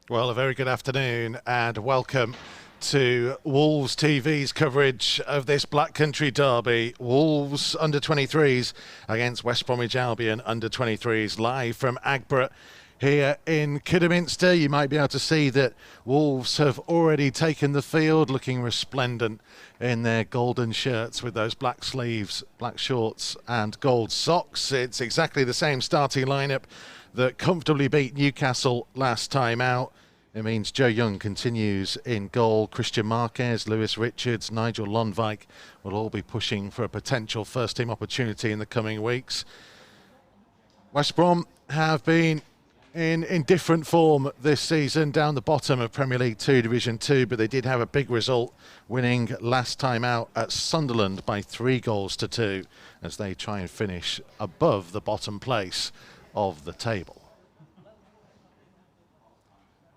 Well, a very good afternoon and welcome to Wolves TV's coverage of this Black Country derby. Wolves under-23s against West Bromwich Albion under-23s, live from Aggborough here in Kidderminster. You might be able to see that Wolves have already taken the field, looking resplendent in their golden shirts with those black sleeves, black shorts and gold socks. It's exactly the same starting lineup that comfortably beat Newcastle last time out. It means Joe Young continues in goal. Christian Marquez, Lewis Richards, Nigel Lundvik will all be pushing for a potential first-team opportunity in the coming weeks. West Brom have been in different form this season, down the bottom of Premier League 2 Division 2, but they did have a big result, winning last time out at Sunderland by 3-2 as they try and finish above the bottom place of the table.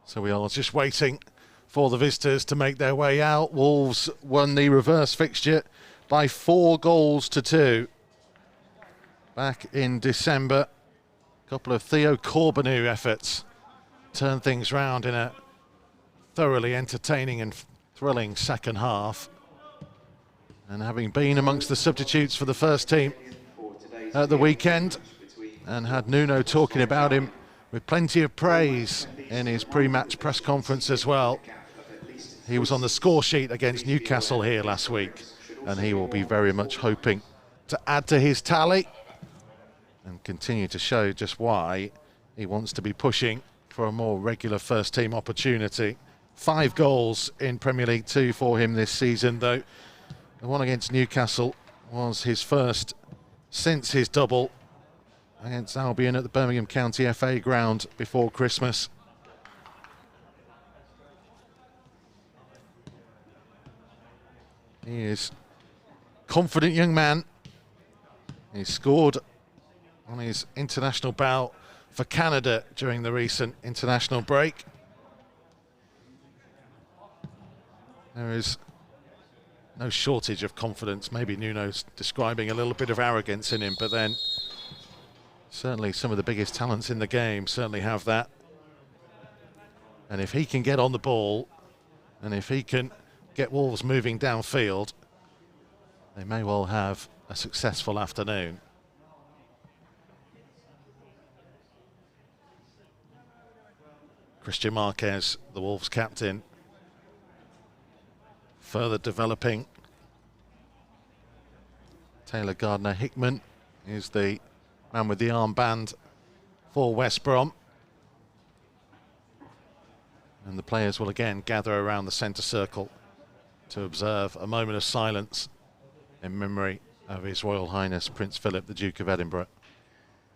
So we are just waiting for the visitors to make their way out. Wolves won the reverse fixture by 4-2 back in December. A couple of Theo Corbeanu efforts turned things round in a thoroughly entertaining and thrilling second half. And having been amongst the substitutes for the first team at the weekend and had Nuno talking about him with plenty of praise in his pre-match press conference as well. He was on the score sheet against Newcastle here last week, and he will be very much hoping to add to his tally and continue to show just why he wants to be pushing for a more regular first-team opportunity. 5 goals in Premier League 2 for him this season, though. The one against Newcastle was his first since his double against Albion at the Birmingham County FA ground before Christmas. He is a confident young man. He scored on his international bout for Canada during the recent international break. There is no shortage of confidence. Maybe Nuno's describing a little bit of arrogance in him, but then certainly some of the biggest talents in the game certainly have that. And if he can get on the ball, and if he can get Wolves moving downfield, they may well have a successful afternoon. Christian Marquez, the Wolves captain, further developing. Taylor Gardner-Hickman is the man with the armband for West Brom. And the players will again gather around the centre circle to observe a moment of silence in memory of His Royal Highness Prince Philip, the Duke of Edinburgh.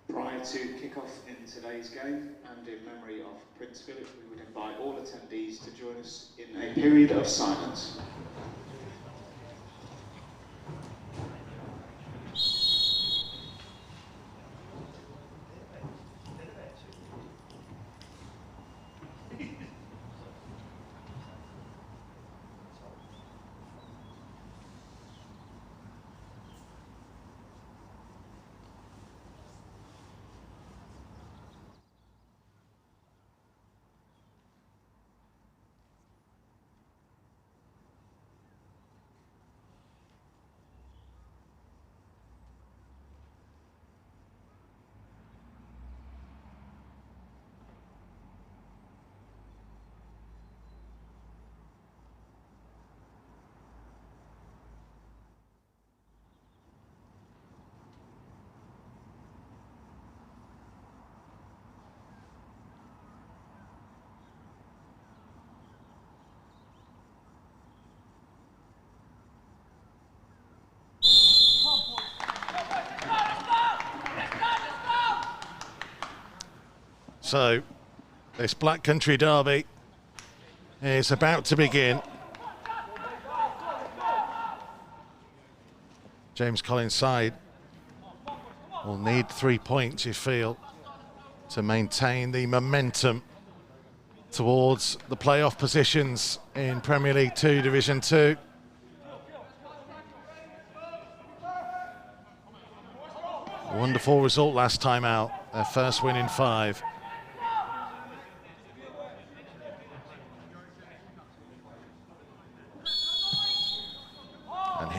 Prior to kickoff in today's game and in memory of Prince Philip, we would invite all attendees to join us in a period of silence. So, this Black Country derby is about to begin. James Collins' side will need 3 points, you feel, to maintain the momentum towards the playoff positions in Premier League 2 Division 2. Wonderful result last time out, their first win in 5.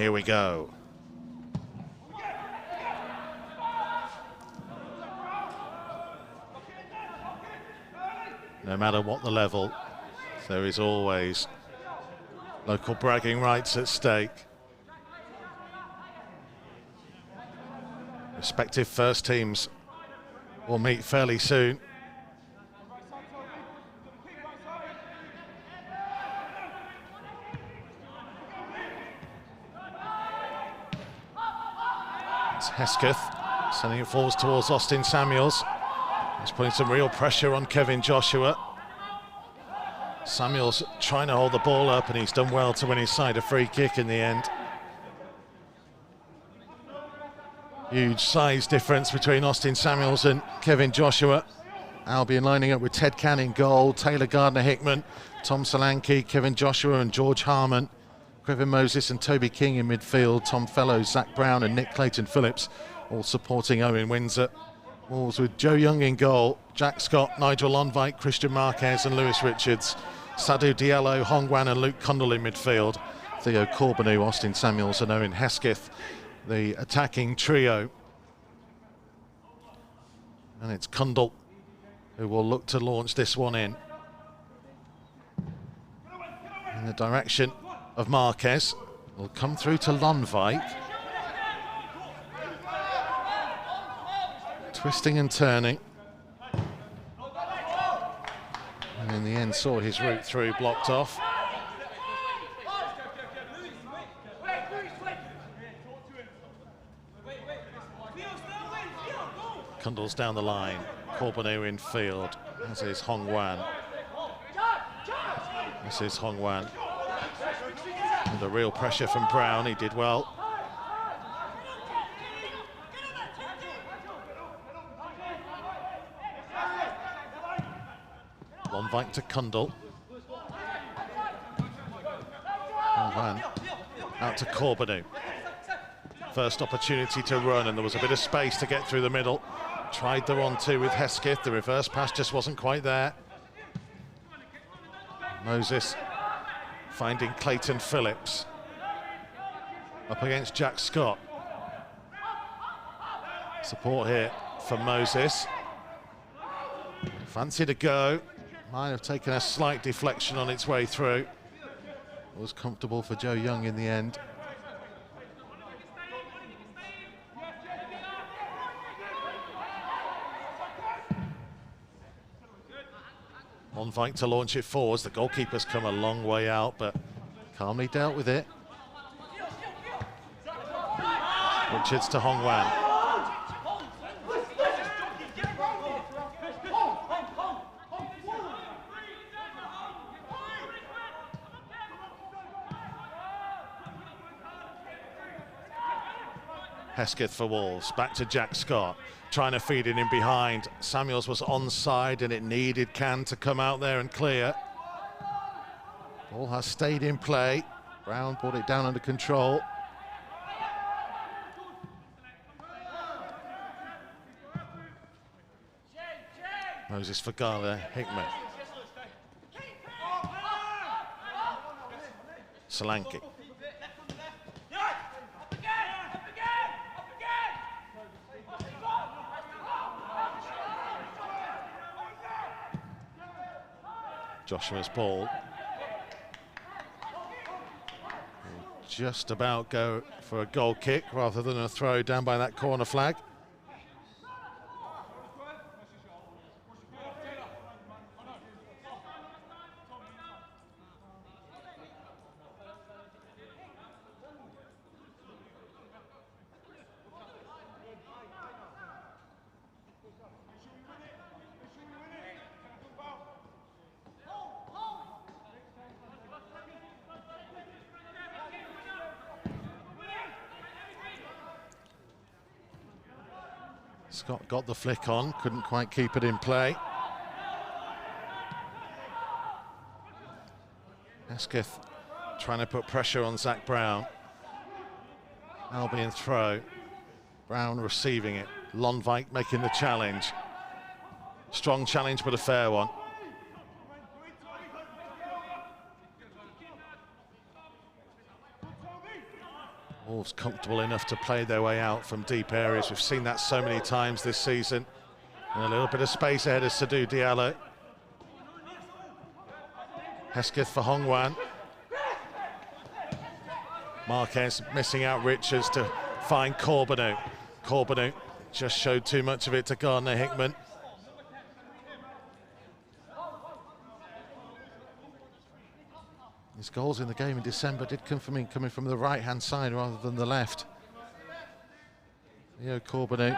here we go. No matter what the level, there is always local bragging rights at stake. Respective first teams will meet fairly soon. It's Hesketh sending it forwards towards Austin Samuels. He's putting some real pressure on Kevin Joshua. Samuels trying to hold the ball up, and he's done well to win his side a free kick in the end. Huge size difference between Austin Samuels and Kevin Joshua. Albion lining up with Ted Cann in goal, Taylor Gardner-Hickman, Tom Solanke, Kevin Joshua and George Harmon, Griffin Moses and Toby King in midfield, Tom Fellows, Zach Brown and Nick Clayton-Phillips all supporting Owen Windsor. Wolves with Joe Young in goal, Jack Scott, Nigel Lonvite, Christian Marquez and Lewis Richards, Sadhu Diallo, Hong Wan and Luke Cundle in midfield, Theo Corbeanu, Austin Samuels and Owen Hesketh, the attacking trio. And it's Cundle who will look to launch this one in the direction of Marquez. Will come through to Lonvite. Twisting and turning. And in the end saw his route through blocked off. Cundle's down the line. Corbeanu in field. This is Hong Wan. This is Hong Wan. With a real pressure from Brown, he did well. Lonvite to Cundle. Hong Wan out to Corbeanu. First opportunity to run, and there was a bit of space to get through the middle. Tried the 1-2 with Hesketh. The reverse pass just wasn't quite there. Moses finding Clayton Phillips. Up against Jack Scott. Support here for Moses. Fancy to go. Might have taken a slight deflection on its way through. Was comfortable for Joe Young in the end. Lonvite to launch it forwards. The goalkeeper's come a long way out, but calmly dealt with it. Richards to Hong Wan. Hesketh for Wolves, back to Jack Scott, trying to feed it in behind. Samuels was onside and it needed Cann to come out there and clear. Ball has stayed in play. Brown brought it down under control. Moses for Gardner-Hickman. Solanke. Joshua's ball. Will just about go for a goal kick rather than a throw down by that corner flag. Scott got the flick on, couldn't quite keep it in play. Hesketh trying to put pressure on Zach Brown. Albion throw. Brown receiving it. Lonvite making the challenge. Strong challenge, but a fair one. Wolves comfortable enough to play their way out from deep areas. We've seen that so many times this season. And a little bit of space ahead of Sadou Diallo. Hesketh for Hongwan. Marquez missing out Richards to find Corbeanu. Corbeanu just showed too much of it to Gardner-Hickman. His goals in the game in December did come from him, coming from the right-hand side rather than the left. Theo Corbeanu.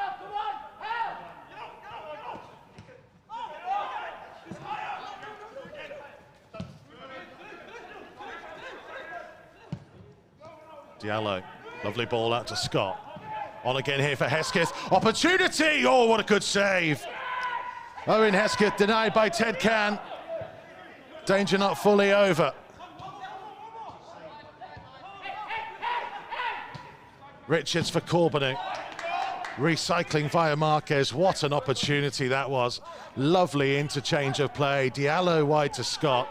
Diallo, lovely ball out to Scott. On again here for Hesketh. Opportunity! Oh, what a good save. Owen Hesketh denied by Ted Can. Danger not fully over. Richards for Corbeanu. Recycling via Marquez. What an opportunity that was. Lovely interchange of play. Diallo wide to Scott.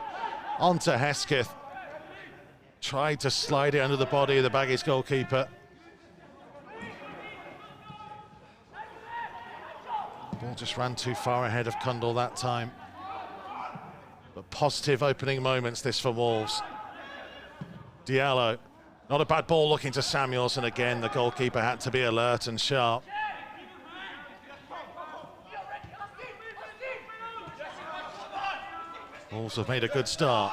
On to Hesketh. Tried to slide it under the body of the Baggies goalkeeper. Ball just ran too far ahead of Cundall that time. But positive opening moments this for Wolves. Diallo. Not a bad ball looking to Samuels, and again the goalkeeper had to be alert and sharp. Wolves have made a good start.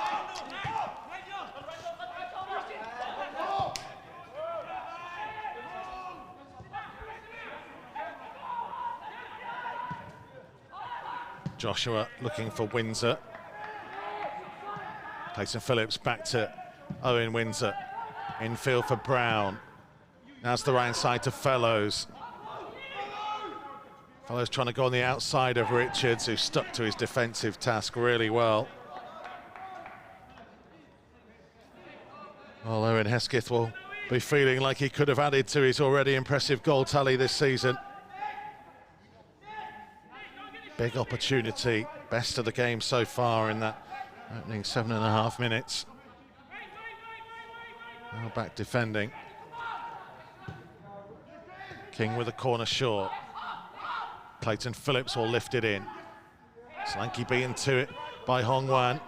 Joshua looking for Windsor. Clayton Phillips back to Owen Windsor. Infield for Brown. Now's the right side to Fellows. Fellows trying to go on the outside of Richards, who stuck to his defensive task really well. Well, Owen Hesketh will be feeling like he could have added to his already impressive goal tally this season. Big opportunity, best of the game so far in that opening 7.5 minutes. Now back defending. King with a corner short. Clayton Phillips will lift it in. Slanky beaten to it by Hongwan.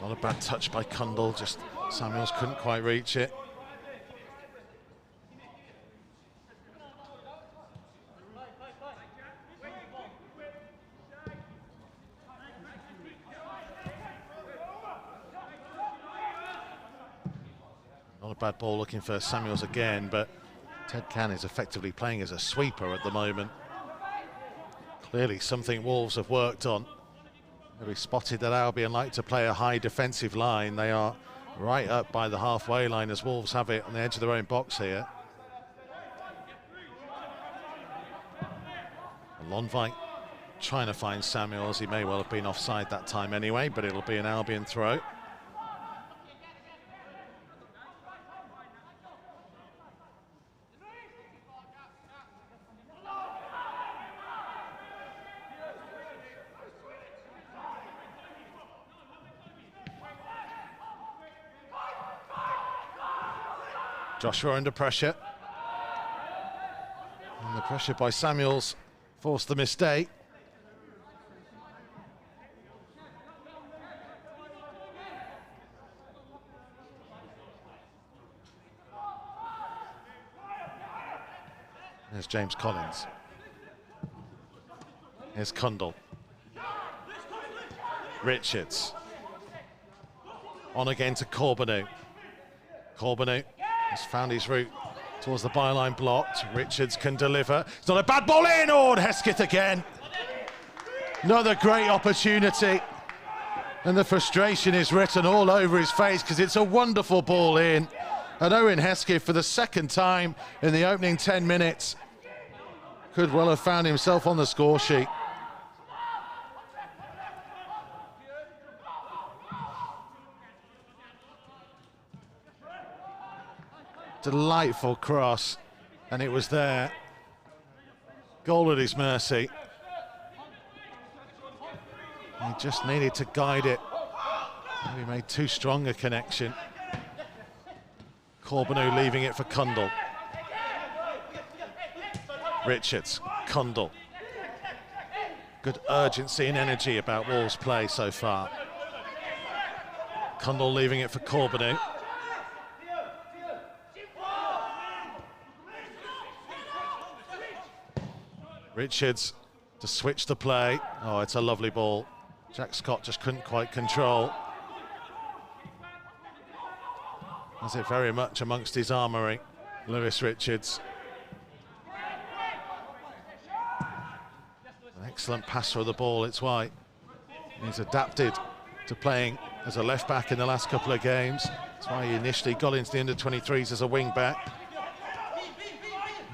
Not a bad touch by Cundall, just Samuels couldn't quite reach it. Not a bad ball looking for Samuels again, but Ted Can is effectively playing as a sweeper at the moment. Clearly something Wolves have worked on. We spotted that Albion like to play a high defensive line. They are right up by the halfway line as Wolves have it on the edge of their own box here. Lonvite trying to find Samuels. He may well have been offside that time anyway, but it'll be an Albion throw. Joshua under pressure. And the pressure by Samuels forced the mistake. There's James Collins. Here's Cundall. Richards. On again to Corbeanu. Corbeanu has found his route towards the byline, blocked. Richards can deliver. It's not a bad ball in. Oh, and Hesketh again. Another great opportunity. And the frustration is written all over his face because it's a wonderful ball in. And Owen Hesketh, for the second time in the opening 10 minutes, could well have found himself on the score sheet. Delightful cross, and it was there. Goal at his mercy. He just needed to guide it Maybe made too strong a connection. Corbeanu leaving it for Cundall. Richards, Cundall. Good urgency and energy about Wolves' play so far. Cundall leaving it for Corbeanu. Richards to switch the play. Oh, it's a lovely ball. Jack Scott just couldn't quite control. Has it very much amongst his armoury, Lewis Richards. An excellent passer of the ball, it's White. He's adapted to playing as a left back in the last couple of games. That's why he initially got into the under-23s as a wing back.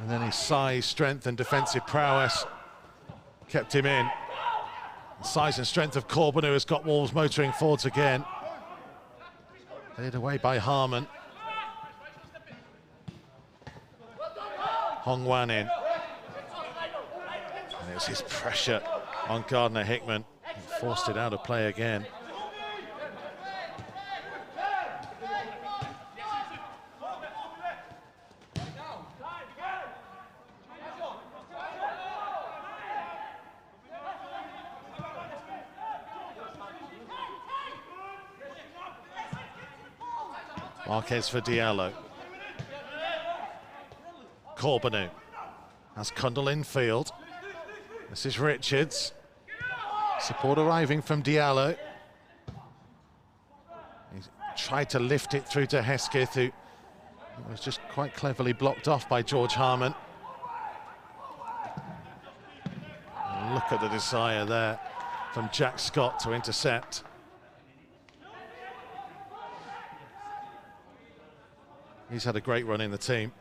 And then his size, strength and defensive prowess kept him in. The size and strength of Corbeanu has got Wolves motoring forwards again. Cleared away by Harmon. Hong Wan in. And it was his pressure on Gardner-Hickman. He forced it out of play again. Marquez for Diallo. Corbeanu has Cundall in field. This is Richards. Support arriving from Diallo. He's tried to lift it through to Hesketh, who was just quite cleverly blocked off by George Harmon. And look at the desire there from Jack Scott to intercept. He's had a great run in the team.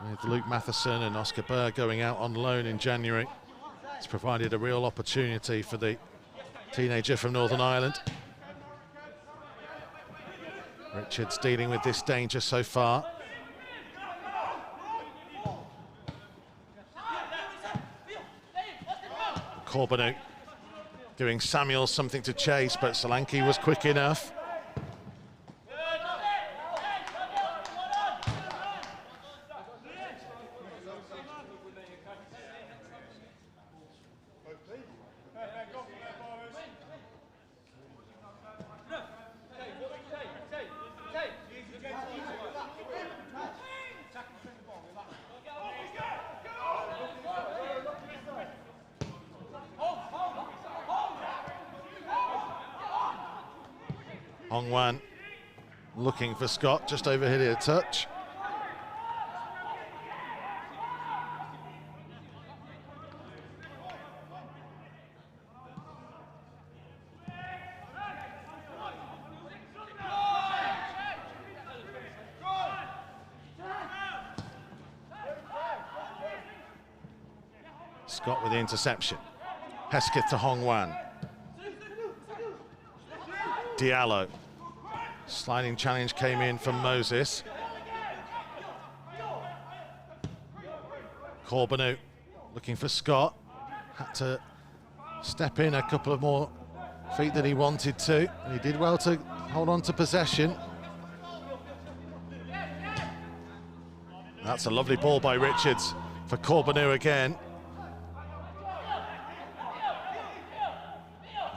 With Luke Matheson and Oscar Burr going out on loan in January, it's provided a real opportunity for the teenager from Northern Ireland. Richards dealing with this danger so far. Corbeanu giving Samuel something to chase, but Solanke was quick enough. Hong Wan looking for Scott, just overhit it a touch. Scott with the interception. Hesketh to Hong Wan. Diallo. Sliding challenge came in from Moses. Corbeanu looking for Scott. Had to step in a couple of more feet than he wanted to. And he did well to hold on to possession. That's a lovely ball by Richards for Corbeanu again.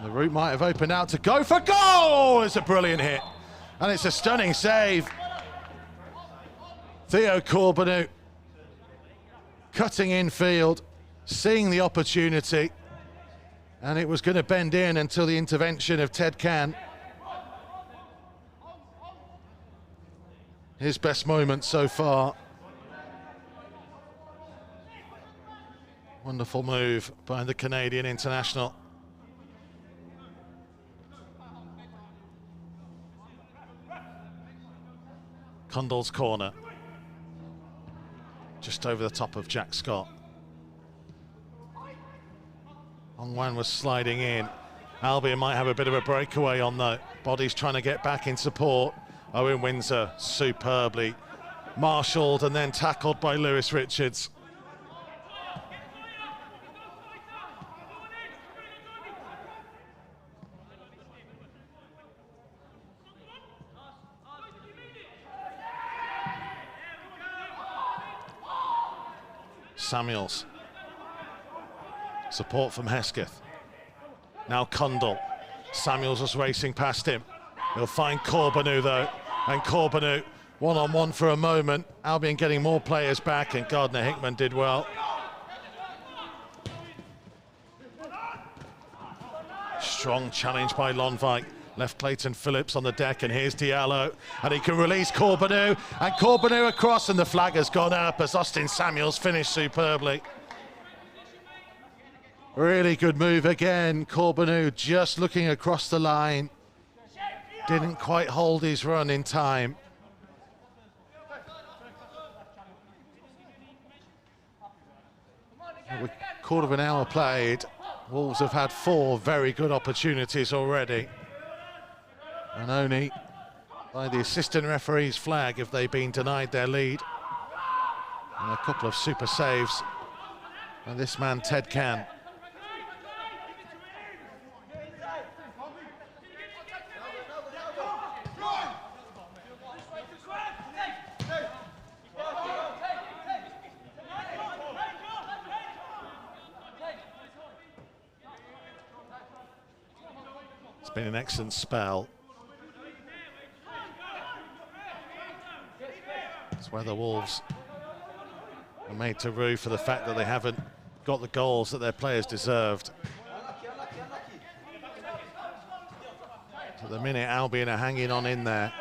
The route might have opened out to go for goal! It's a brilliant hit. And it's a stunning save. Theo Corbeanu cutting in field, seeing the opportunity, and it was going to bend in until the intervention of Ted Can. His best moment so far. Wonderful move by the Canadian international. Cundall's corner, just over the top of Jack Scott. Hong Wan was sliding in. Albion might have a bit of a breakaway on the bodies trying to get back in support. Owen Windsor superbly marshalled and then tackled by Lewis Richards. Samuels. Support from Hesketh. Now Cundall. Samuels was racing past him. He'll find Corbeanu though, and Corbeanu one-on-one for a moment. Albion getting more players back, and Gardner-Hickman did well. Strong challenge by Lonvike. Left Clayton Phillips on the deck, and here's Diallo, and he can release Corbeanu, and Corbeanu across, and the flag has gone up as Austin Samuels finished superbly. Really good move again. Corbeanu just looking across the line. Didn't quite hold his run in time. With a quarter of an hour played, Wolves have had 4 very good opportunities already. And only by the assistant referee's flag have they been denied their lead. And a couple of super saves by this man, Ted Can. It's been an excellent spell. It's where the Wolves are made to rue for the fact that they haven't got the goals that their players deserved. At the minute, Albion are hanging on in there.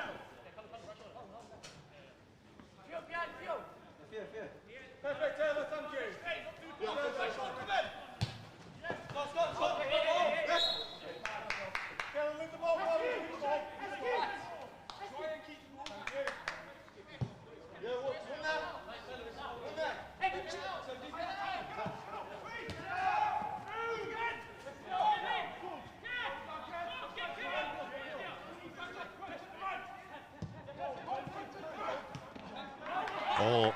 Oh, a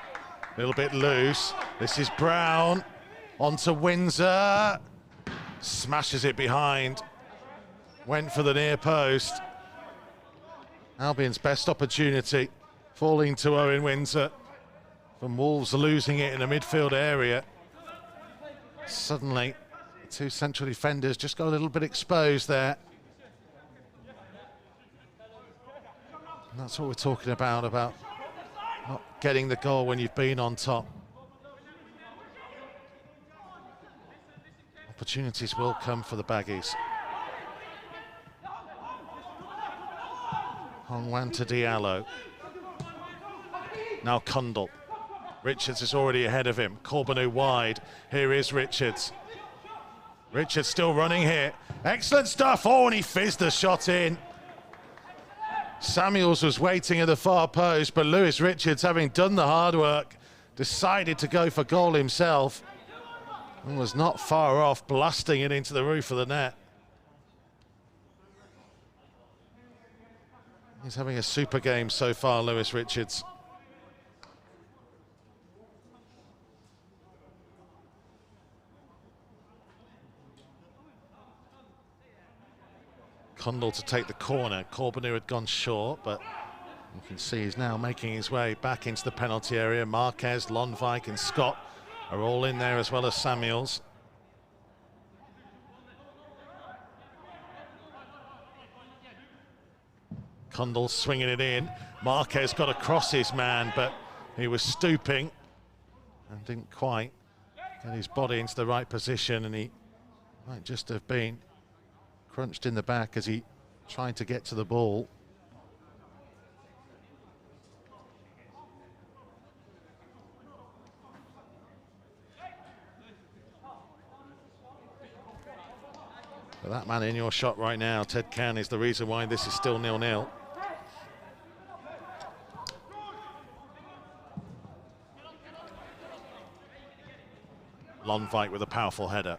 little bit loose. This is Brown. Onto Windsor. Smashes it behind. Went for the near post. Albion's best opportunity. Falling to Owen Windsor. From Wolves losing it in the midfield area. Suddenly, the 2 central defenders just got a little bit exposed there. And that's what we're talking about not getting the goal when you've been on top. Opportunities will come for the Baggies. Hongwan to Diallo. Now Cundall. Richards is already ahead of him. Corbeanu wide. Here is Richards. Richards still running here. Excellent stuff. Oh, and he fizzed the shot in. Samuels was waiting at the far post, but Lewis Richards, having done the hard work, decided to go for goal himself and was not far off, blasting it into the roof of the net. He's having a super game so far, Lewis Richards. Cundall to take the corner. Corbeanu had gone short, but you can see he's now making his way back into the penalty area. Marquez, Lonvike and Scott are all in there, as well as Samuels. Cundall swinging it in. Marquez got across his man, but he was stooping and didn't quite get his body into the right position, and he might just have been crunched in the back as he tried to get to the ball. But that man in your shot right now, Ted Can, is the reason why this is still 0-0. Lonvike with a powerful header.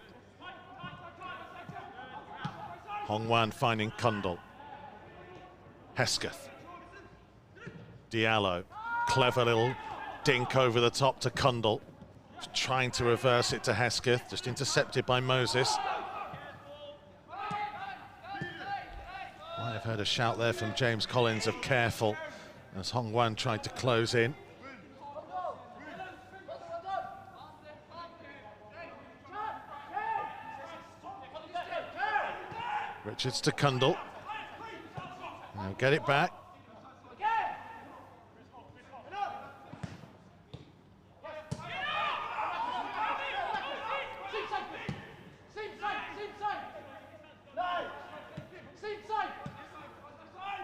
Hongwan finding Cundall. Hesketh. Diallo. Clever little dink over the top to Cundall. Trying to reverse it to Hesketh, just intercepted by Moses. Might have heard a shout there from James Collins of careful as Hongwan tried to close in. Richards to Cundall. Now get it back.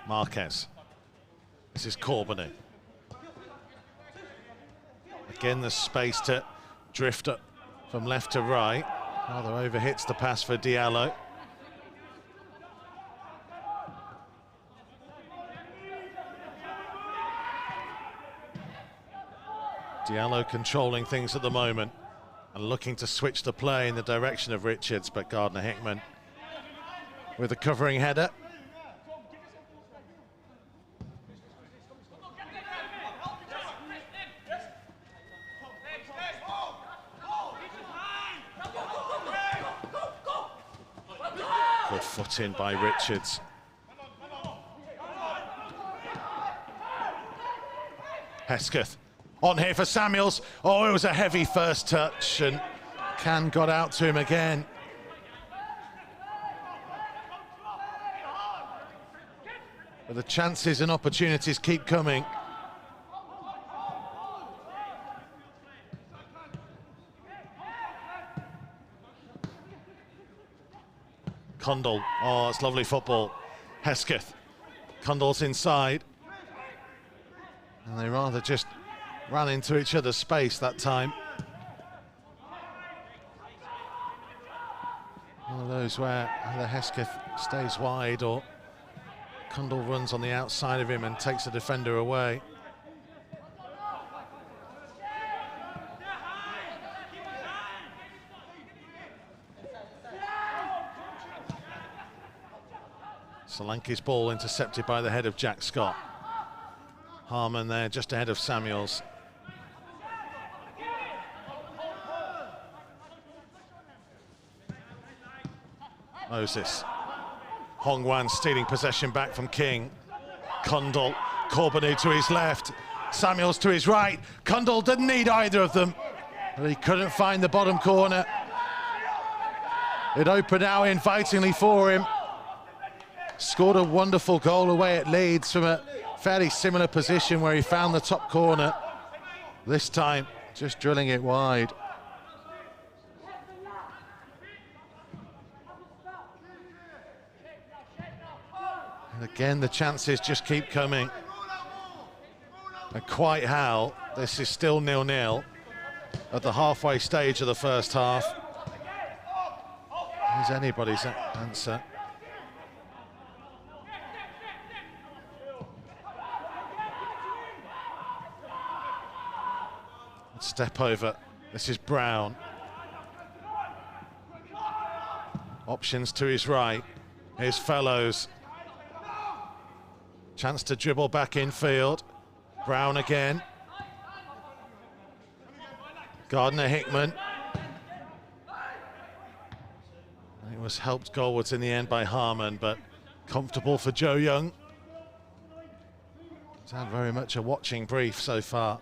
Marquez. This is Corbeny. Again, the space to drift up from left to right. Rather overhits the pass for Diallo. Diallo controlling things at the moment and looking to switch the play in the direction of Richards, but Gardner-Hickman with a covering header. Good foot in by Richards. Hesketh on here for Samuels. Oh, it was a heavy first touch, and Can got out to him again. But the chances and opportunities keep coming. Cundall, oh, it's lovely football. Hesketh, Cundall's inside. And they rather just ran into each other's space that time. One of those where either Hesketh stays wide or Cundall runs on the outside of him and takes the defender away. Solanke's ball intercepted by the head of Jack Scott. Harmon there just ahead of Samuels. Moses. Hongwan stealing possession back from King. Cundall, Corbeny to his left. Samuels to his right. Cundall didn't need either of them, but he couldn't find the bottom corner. It opened out invitingly for him. Scored a wonderful goal away at Leeds from a fairly similar position where he found the top corner. This time, just drilling it wide. And again, the chances just keep coming. And quite how, this is still 0-0 at the halfway stage of the first half. Is anybody's answer. Step over. This is Brown. Options to his right. Here's Fellows. Chance to dribble back infield. Brown again. Gardner-Hickman. It was helped goalwards in the end by Harmon, but comfortable for Joe Young. It's had very much a watching brief so far.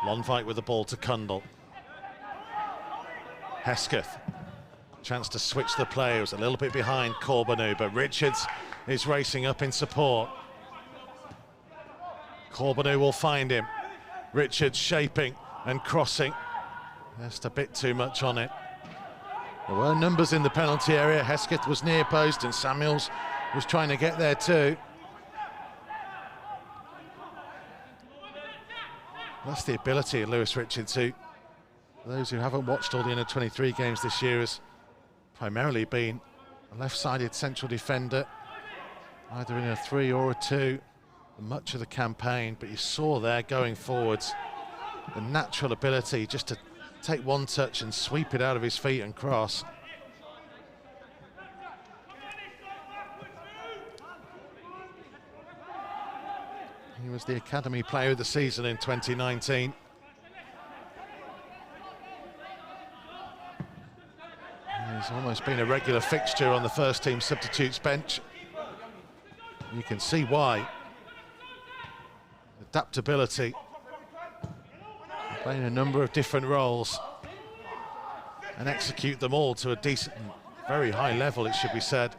Lonvite with the ball to Cundall. Hesketh. Chance to switch the play. It was a little bit behind Corbeny, but Richards is racing up in support. Corbeny will find him. Richards shaping and crossing. Just a bit too much on it. There were numbers in the penalty area. Hesketh was near post and Samuels was trying to get there too. That's the ability of Lewis Richards, who, for those who haven't watched all the under-23 games this year, has primarily been a left-sided central defender, either in a 3 or a 2, for much of the campaign. But you saw there going forwards the natural ability just to take one touch and sweep it out of his feet and cross. He was the Academy Player of the Season in 2019. He's almost been a regular fixture on the first team substitutes bench. You can see why. adaptability, playing a number of different roles, and execute them all to a decent, very high level, it should be said.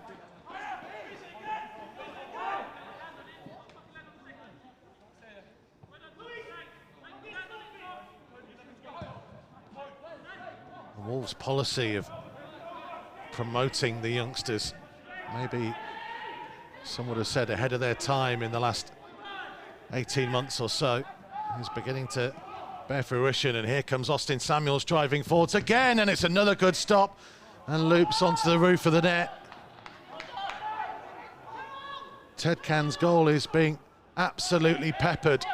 The Wolves' policy of promoting the youngsters, maybe some would have said ahead of their time in the last 18 months or so, is beginning to bear fruition. And here comes Austin Samuels driving forwards again, and it's another good stop and loops onto the roof of the net. Ted Can's goal is being absolutely peppered.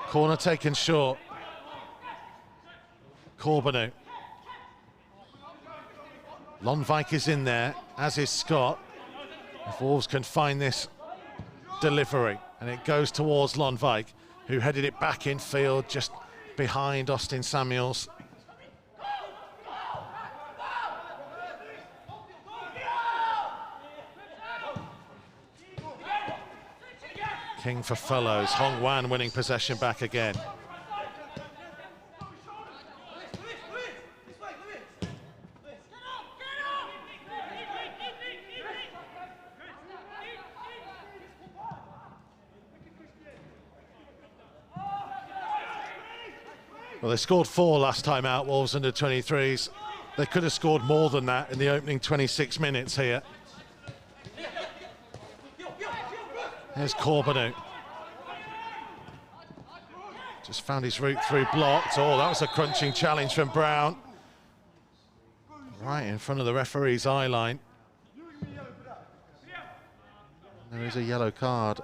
Corner taken short. Corbanu. Lonvik is in there, as is Scott. If Wolves can find this delivery, and it goes towards Lonvik, who headed it back in field just behind Austin Samuels. King for Fellows, Hong Wan winning possession back again. Well, they scored 4 last time out, Wolves under 23s. They could have scored more than that in the opening 26 minutes here. Here's Corbanu. Just found his route through, blocked. Oh, that was a crunching challenge from Brown. Right in front of the referee's eye line. There is a yellow card.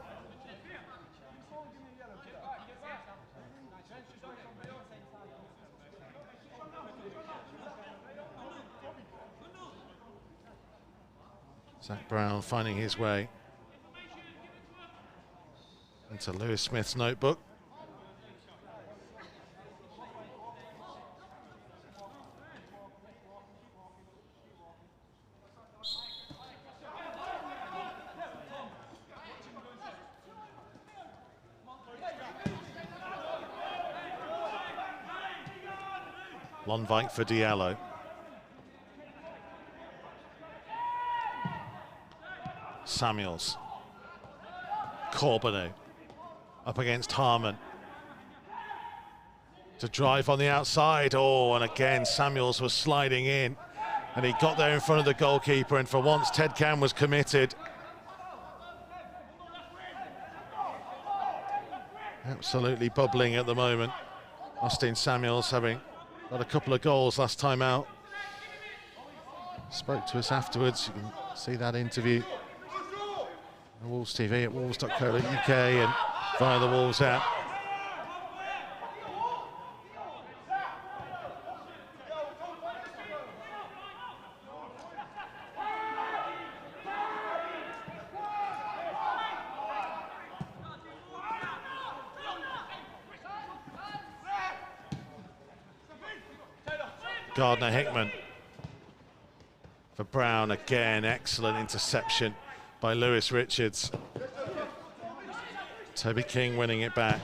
Zach Brown finding his way into Lewis Smith's notebook. Lonvik for Diallo. Samuels. Corbanu up against Harmon. To drive on the outside. Oh, and again Samuels was sliding in, and he got there in front of the goalkeeper, and for once Ted Can was committed. Absolutely bubbling at the moment. Austin Samuels having got a couple of goals last time out. Spoke to us afterwards. You can see that interview on Wolves TV at wolves.co.uk and via the Wolves app. Gardner-Hickman for Brown again. Excellent interception by Lewis Richards. Toby King winning it back.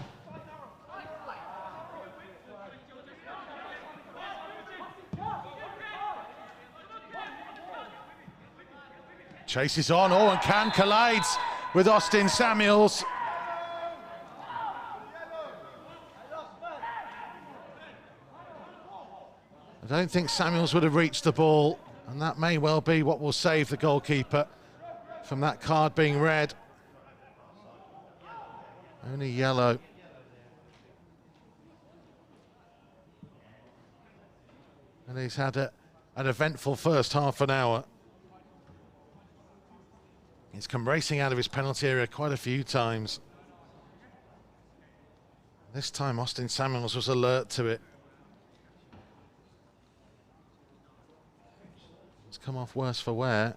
Chases on, oh, and Can collides with Austin Samuels. I don't think Samuels would have reached the ball, and that may well be what will save the goalkeeper from that card being red. Only yellow. And he's had an eventful first half an hour. He's come racing out of his penalty area quite a few times. This time Austin Samuels was alert to it. It's come off worse for wear.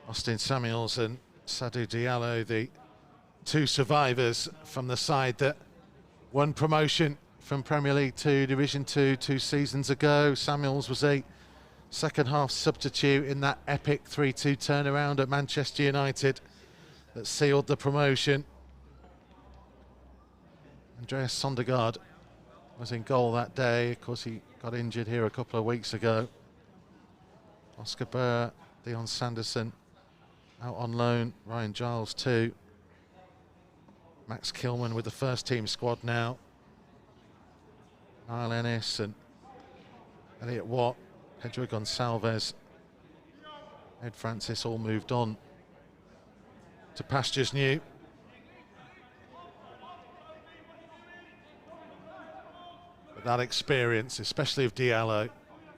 Austin Samuels and Sadou Diallo, the two survivors from the side that won promotion from Premier League to Division 2 2 seasons ago. Samuels was a second half substitute in that epic 3-2 turnaround at Manchester United that sealed the promotion. Andreas Sondergaard was in goal that day. Of course, he got injured here a couple of weeks ago. Oscar Burr, Dion Sanderson out on loan, Ryan Giles too. Max Kilman with the first team squad now. Niall Ennis and Elliot Watt, Pedro Gonçalves, Ed Francis all moved on to pastures new. But that experience, especially of Diallo,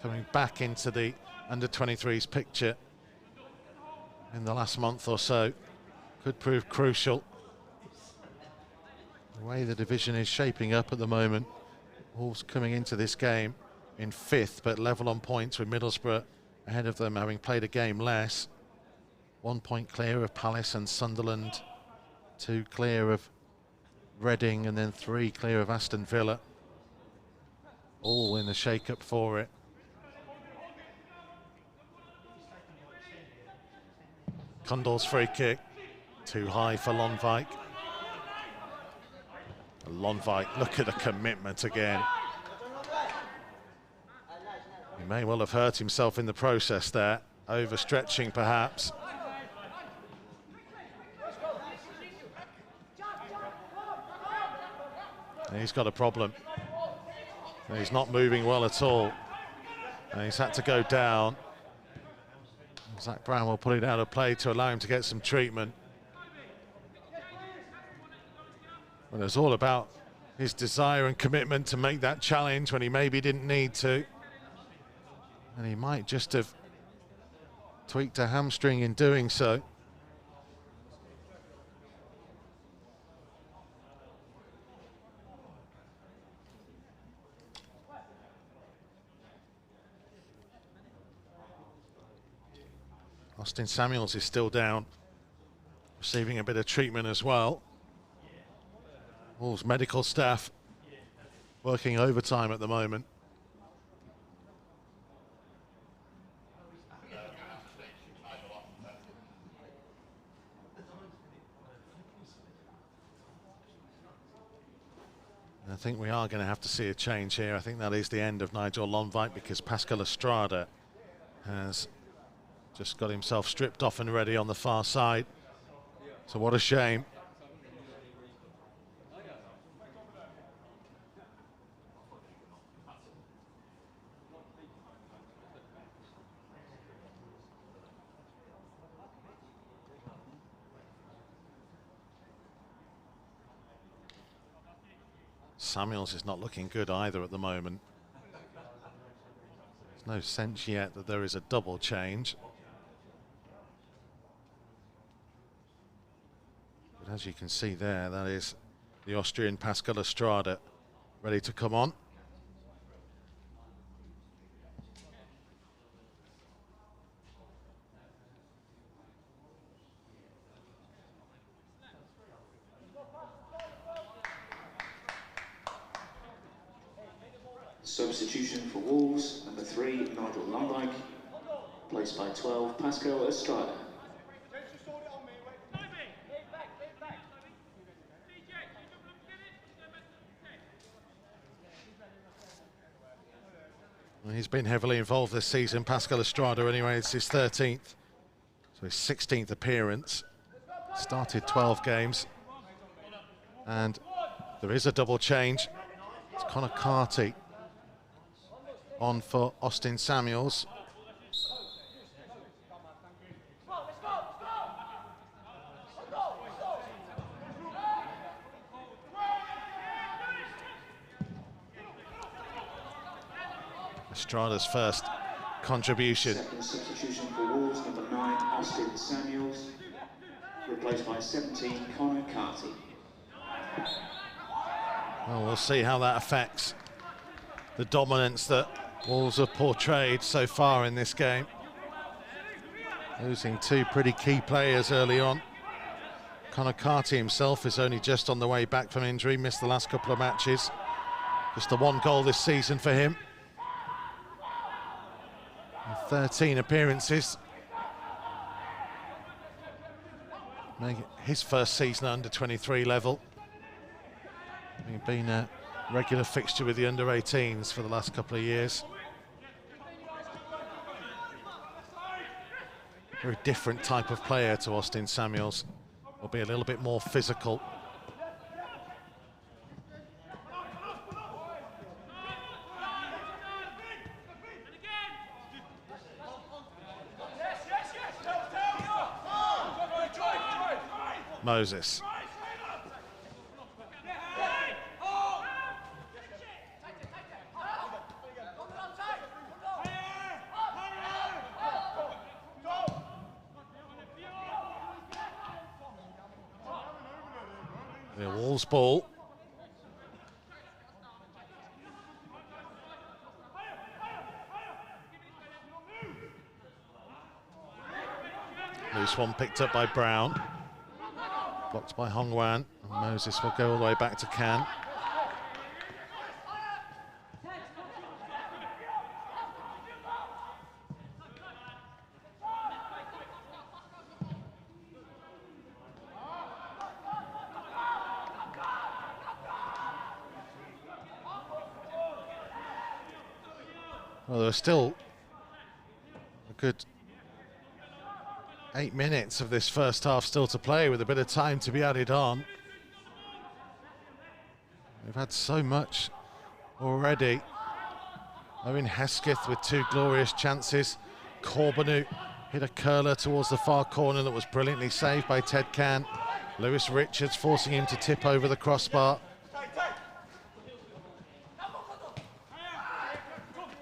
coming back into the under-23s picture in the last month or so, could prove crucial. The way the division is shaping up at the moment, Wolves coming into this game in 5th, but level on points with Middlesbrough ahead of them, having played a game less. 1 point clear of Palace and Sunderland, 2 clear of Reading, and then 3 clear of Aston Villa. All in the shake-up for it. Kundal's free kick, too high for Lonwijk. Lonwijk, look at the commitment again. He may well have hurt himself in the process there, overstretching perhaps. And he's got a problem. And he's not moving well at all. And he's had to go down. Zach Brown will put it out of play to allow him to get some treatment. Well, it's all about his desire and commitment to make that challenge when he maybe didn't need to. And he might just have tweaked a hamstring in doing so. Austin Samuels is still down, receiving a bit of treatment as well. Wolves medical staff working overtime at the moment. And I think we are going to have to see a change here. I think that is the end of Nigel Lonwijk, because Pascal Estrada has just got himself stripped off and ready on the far side. So what a shame. Samuels is not looking good either at the moment. There's no sense yet that there is a double change. But as you can see there, that is the Austrian Pascal Estrada ready to come on. Substitution for Wolves, number 3, Nigel Lonwijk, placed by 12, Pascal Estrada. Well, he's been heavily involved this season, Pascal Estrada anyway. It's his 13th, so his 16th appearance. Started 12 games. And there is a double change. It's Connor Carty on for Austin Samuels. Estrada's first contribution. Second substitution for Wolves, number 9, Austin Samuels, replaced by 17, Connor Carty. Well, we'll see how that affects the dominance that Wolves have portrayed so far in this game. Losing 2 pretty key players early on. Conor Carty himself is only just on the way back from injury, missed the last couple of matches. Just the 1 goal this season for him. 13 appearances. Making his first season at under 23 level. He's been a regular fixture with the under 18s for the last couple of years. Very different type of player to Austin Samuels. Will be a little bit more physical. Moses. The Wolves ball. Loose one picked up by Brown. Blocked by Hongwan. And Moses will go all the way back to Can. Well, there was still a good 8 minutes of this first half still to play, with a bit of time to be added on. We've had so much already. Owen Hesketh with 2 glorious chances. Corbanu hit a curler towards the far corner that was brilliantly saved by Ted Can. Lewis Richards forcing him to tip over the crossbar.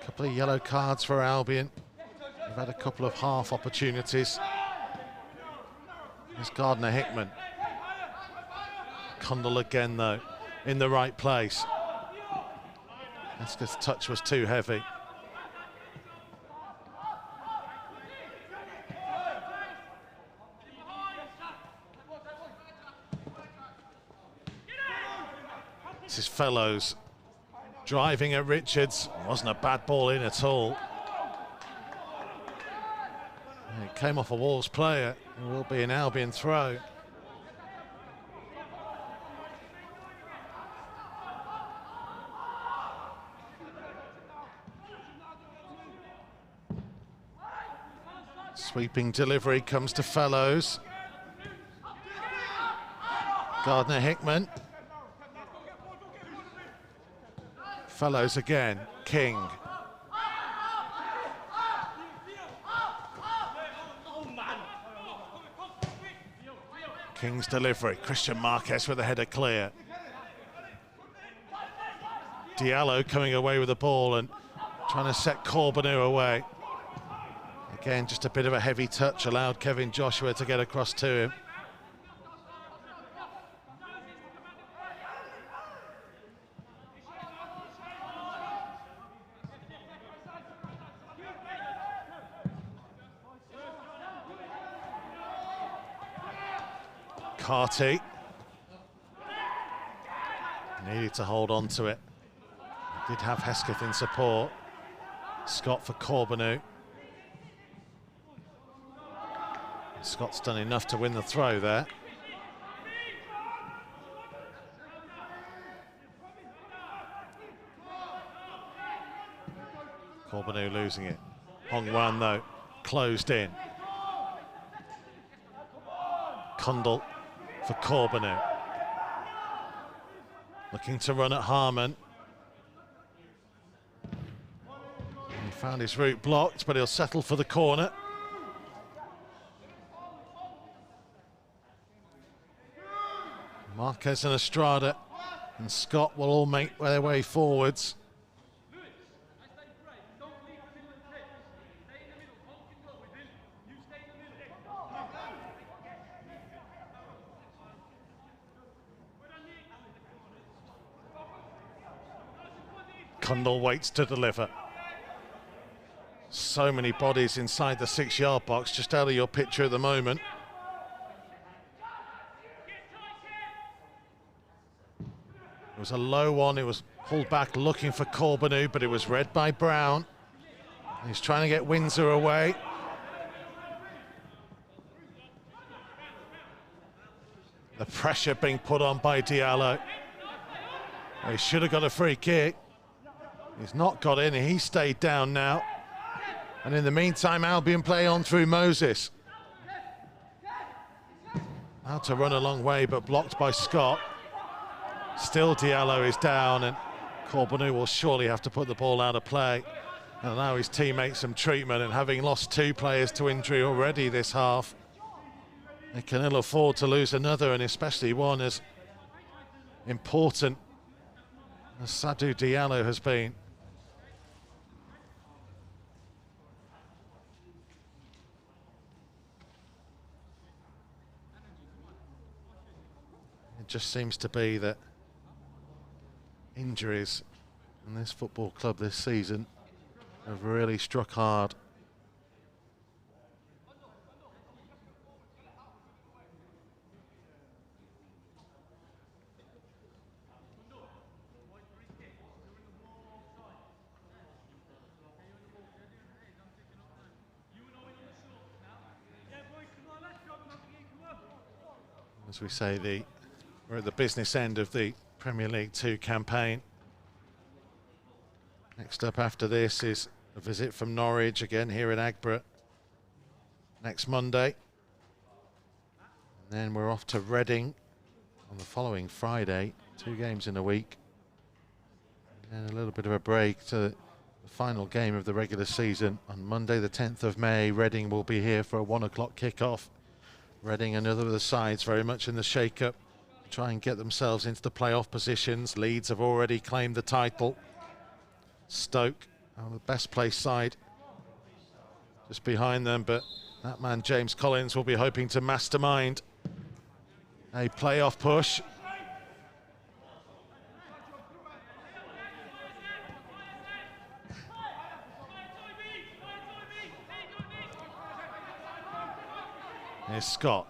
Couple of yellow cards for Albion. We've had a couple of half opportunities. There's Gardner Hickman. Cundall again though, in the right place. Hesketh's touch was too heavy. This is Fellows driving at Richards. Wasn't a bad ball in at all. It came off a Wolves player. It will be an Albion throw. Sweeping delivery comes to Fellows. Gardner Hickman. Fellows again. King. King's delivery. Christian Marquez with a header clear. Diallo coming away with the ball and trying to set Corbanu away. Again, just a bit of a heavy touch allowed Kevin Joshua to get across to him. Carty needed to hold on to it. He did have Hesketh in support. Scott for Corbanu. Scott's done enough to win the throw there. Corbanu losing it. Hongwan though, closed in. Cundall for Corbanu. Looking to run at Harmon. He found his route blocked, but he'll settle for the corner. Marquez and Estrada and Scott will all make their way forwards. Cundall waits to deliver. So many bodies inside the 6-yard box, just out of your picture at the moment. It was a low one. It was pulled back looking for Corbeanu, but it was read by Brown. He's trying to get Windsor away. The pressure being put on by Diallo. He should have got a free kick. He's not got in. He stayed down now. And in the meantime, Albion play on through Moses. Out to run a long way, but blocked by Scott. Still Diallo is down, and Corbeanu will surely have to put the ball out of play and allow his teammates some treatment. And having lost 2 players to injury already this half, they can ill afford to lose another, and especially one as important as Sadou Diallo has been. It just seems to be that injuries in this football club this season have really struck hard. As we say, we're at the business end of the Premier League 2 campaign. Next up after this is a visit from Norwich, again here in Aggborough, next Monday. And then we're off to Reading on the following Friday, 2 games in a week. And a little bit of a break to the final game of the regular season. On Monday the 10th of May, Reading will be here for a 1 o'clock kickoff. Reading, another of the sides very much in the shake-up, try and get themselves into the playoff positions. Leeds have already claimed the title. Stoke, the best placed side, just behind them, but that man James Collins will be hoping to mastermind a playoff push. Here's Scott.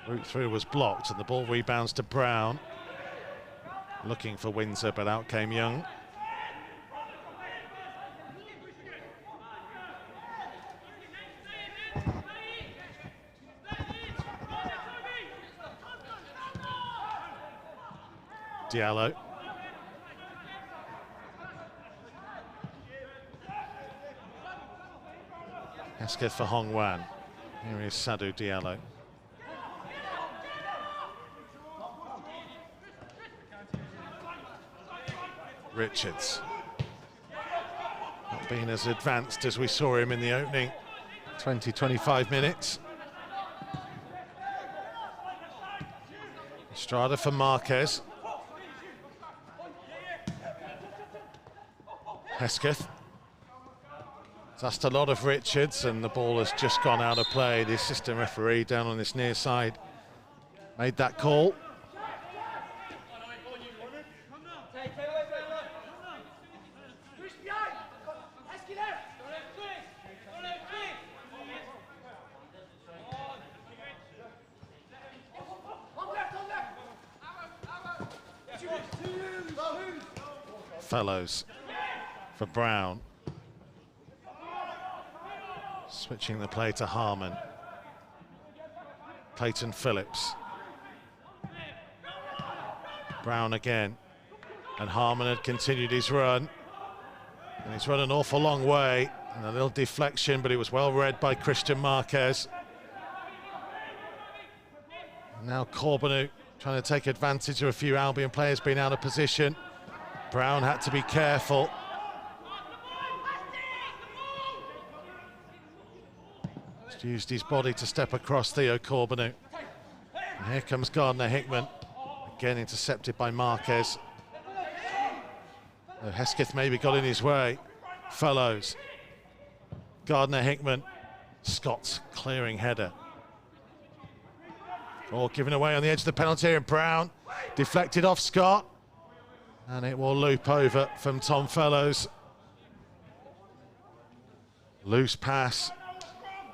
Route through was blocked and the ball rebounds to Brown. Looking for Windsor, but out came Young. Diallo. Hesketh for Hong Wan. Here is Sadou Diallo. Richards. Not being as advanced as we saw him in the opening 20-25 minutes. Estrada for Marquez. Hesketh. That's a lot of Richards, and the ball has just gone out of play. The assistant referee down on this near side made that call. Fellows for Brown. Switching the play to Harmon. Clayton Phillips. Brown again. And Harmon had continued his run. And he's run an awful long way. And a little deflection, but it was well read by Christian Marquez. And now Corbeanu trying to take advantage of a few Albion players being out of position. Brown had to be careful. Just used his body to step across Theo Corbeanu. And here comes Gardner Hickman. Again intercepted by Marquez. Hesketh maybe got in his way. Fellows. Gardner Hickman. Scott's clearing header. All given away on the edge of the penalty area. Brown deflected off Scott. And it will loop over from Tom Fellows. Loose pass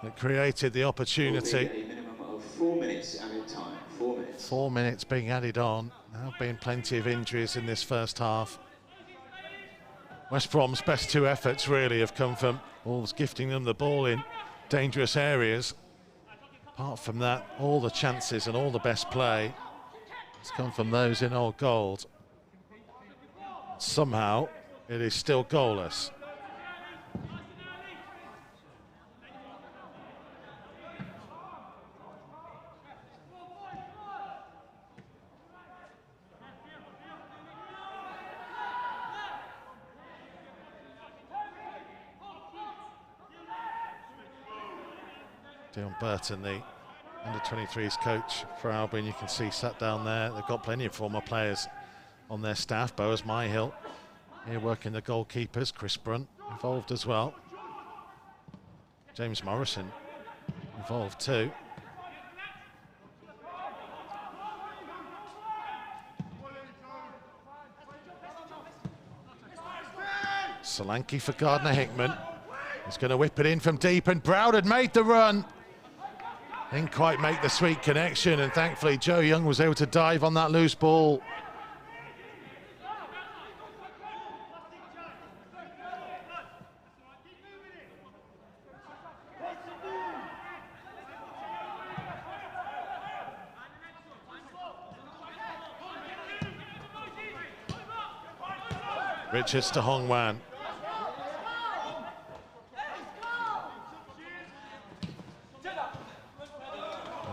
that created the opportunity. A minimum of 4 minutes added time. 4 minutes. 4 minutes being added on. There have been plenty of injuries in this first half. West Brom's best 2 efforts really have come from Wolves gifting them the ball in dangerous areas. Apart from that, all the chances and all the best play has come from those in old gold. Somehow, it is still goalless. Dion Burton, the under-23s coach for Albion, you can see sat down there. They've got plenty of former players on their staff. Boaz Myhill here working the goalkeepers. Chris Brunt involved as well. James Morrison involved too. Solanke for Gardner Hickman. He's going to whip it in from deep, and Browd had made the run. Didn't quite make the sweet connection, and thankfully Joe Young was able to dive on that loose ball. Richards to Hong Wan.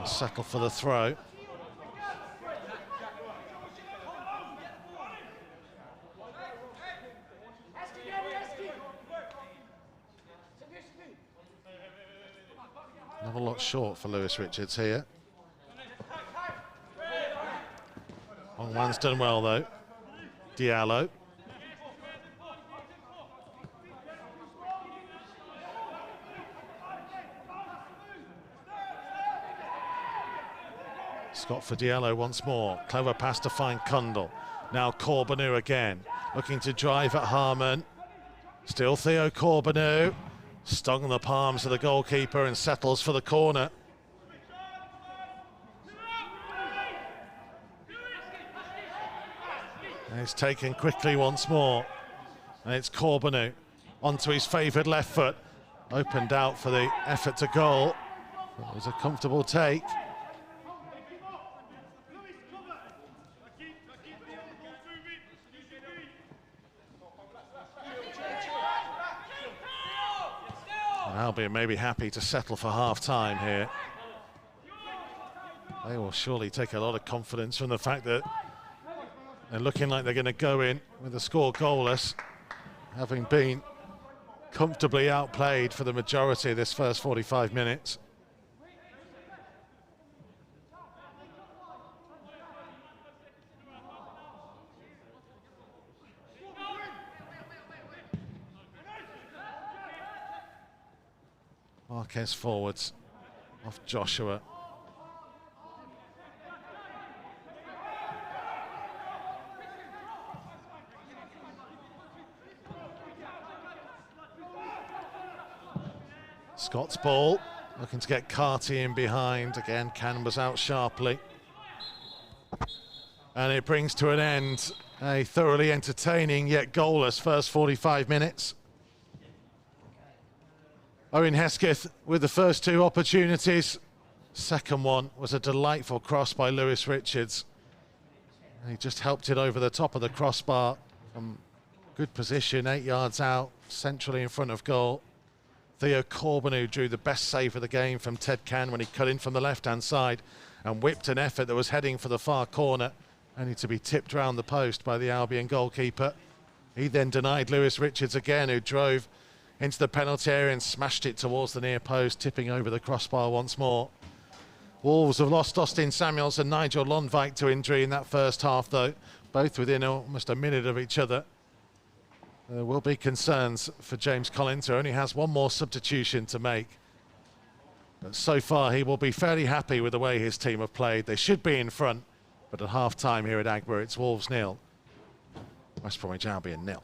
Settle for the throw. Another lot short for Lewis Richards here. Hong Wan's done well though. Diallo. Scott for Diallo once more. Clever pass to find Cundle. Now Corbeanu again. Looking to drive at Harmon. Still Theo Corbeanu. Stung on the palms of the goalkeeper and settles for the corner. And it's taken quickly once more. And it's Corbeanu onto his favoured left foot. Opened out for the effort to goal. It was a comfortable take. Albion may be happy to settle for half-time here. They will surely take a lot of confidence from the fact that they're looking like they're going to go in with the score goalless, having been comfortably outplayed for the majority of this first 45 minutes. Marquez forwards off Joshua. Scott's ball, looking to get Carty in behind. Again, Canberra's out sharply. And it brings to an end a thoroughly entertaining yet goalless first 45 minutes. Owen Hesketh with the first 2 opportunities. Second one was a delightful cross by Lewis Richards. And he just helped it over the top of the crossbar from good position, 8 yards out, centrally in front of goal. Theo Corbeanu drew the best save of the game from Ted Can when he cut in from the left-hand side and whipped an effort that was heading for the far corner, only to be tipped round the post by the Albion goalkeeper. He then denied Lewis Richards again, who drove into the penalty area and smashed it towards the near post, tipping over the crossbar once more. Wolves have lost Austin Samuels and Nigel Lundvik to injury in that first half, though, both within almost a minute of each other. There will be concerns for James Collins, who only has one more substitution to make. But so far, he will be fairly happy with the way his team have played. They should be in front, but at half-time here at Aggborough, it's Wolves 0, West Bromwich Albion 0.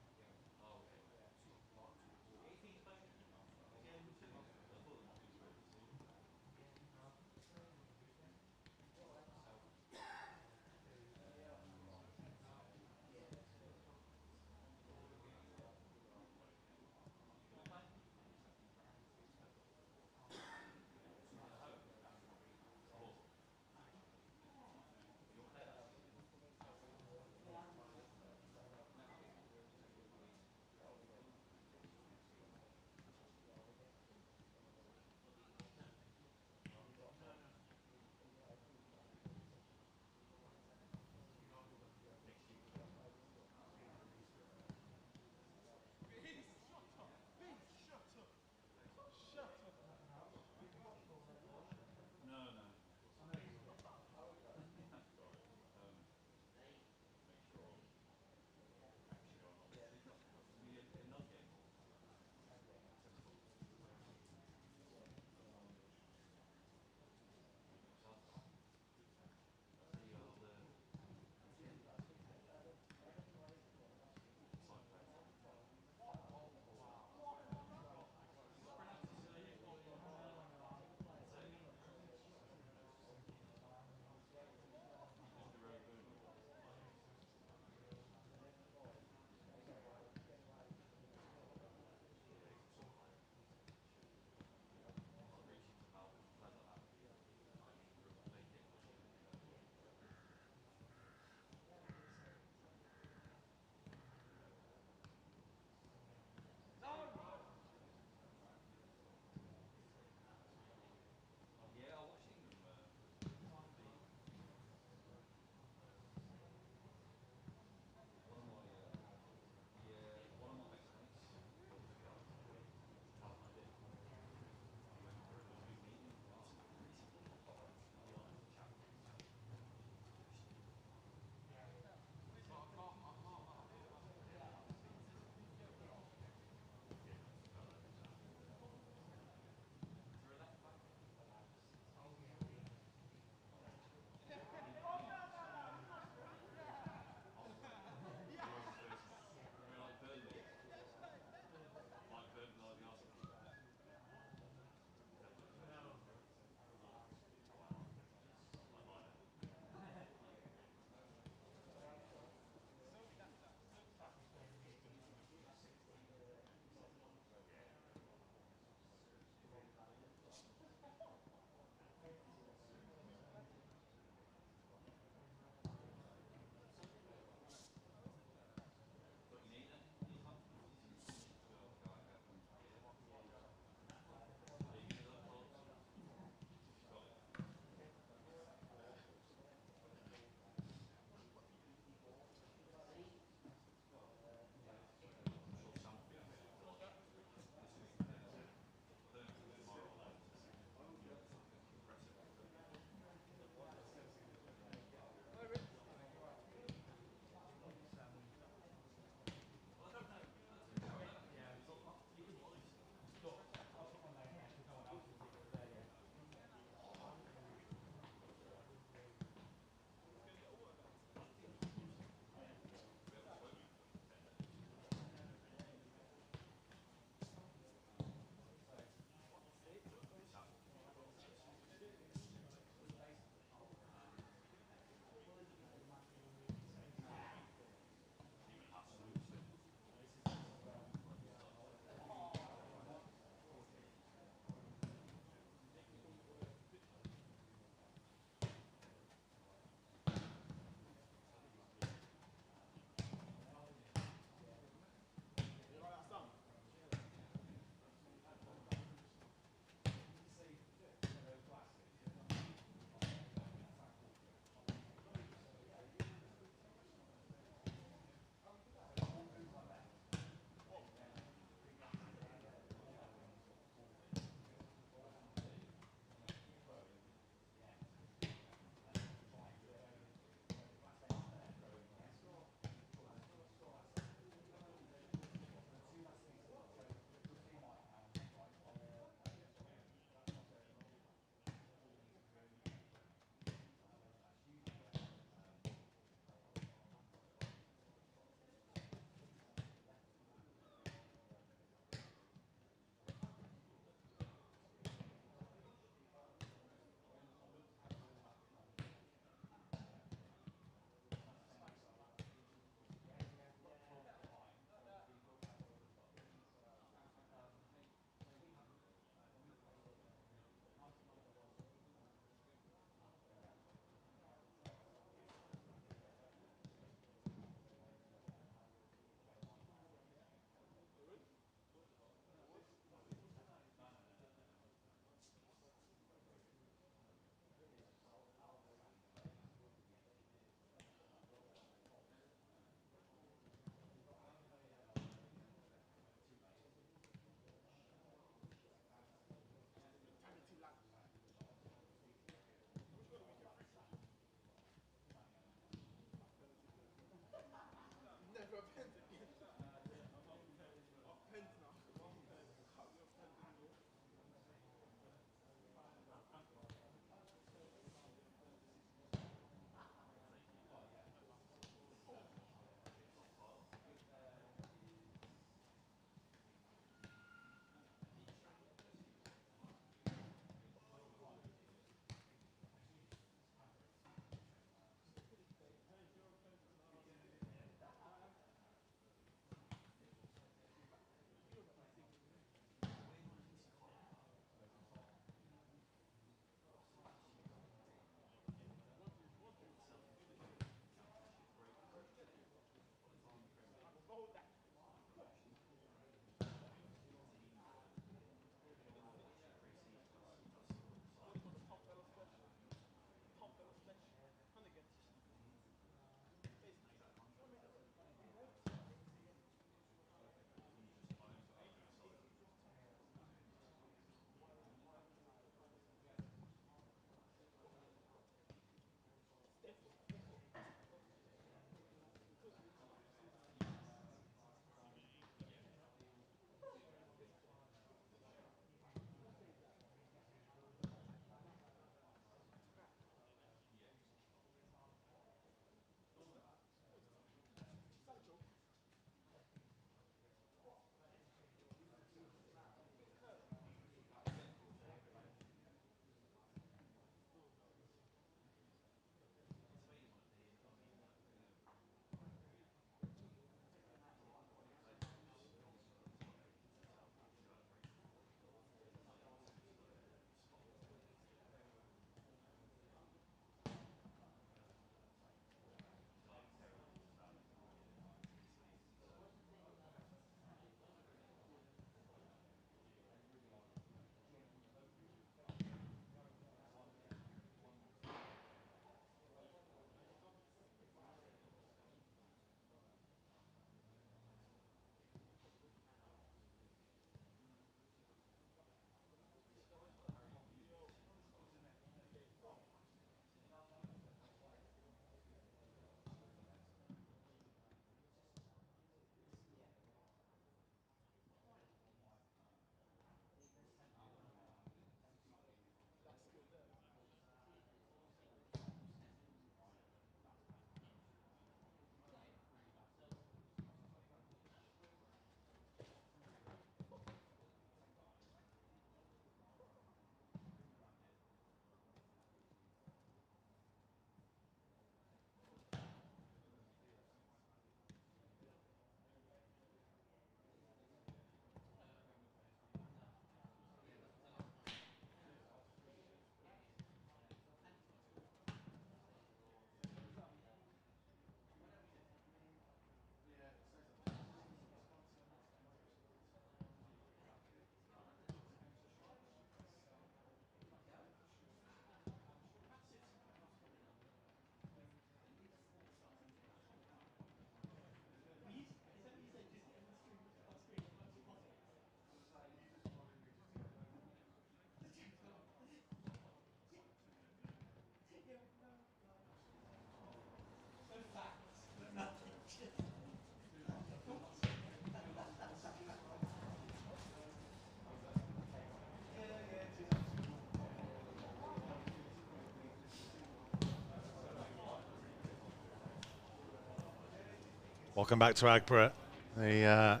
Welcome back to Aggborough. The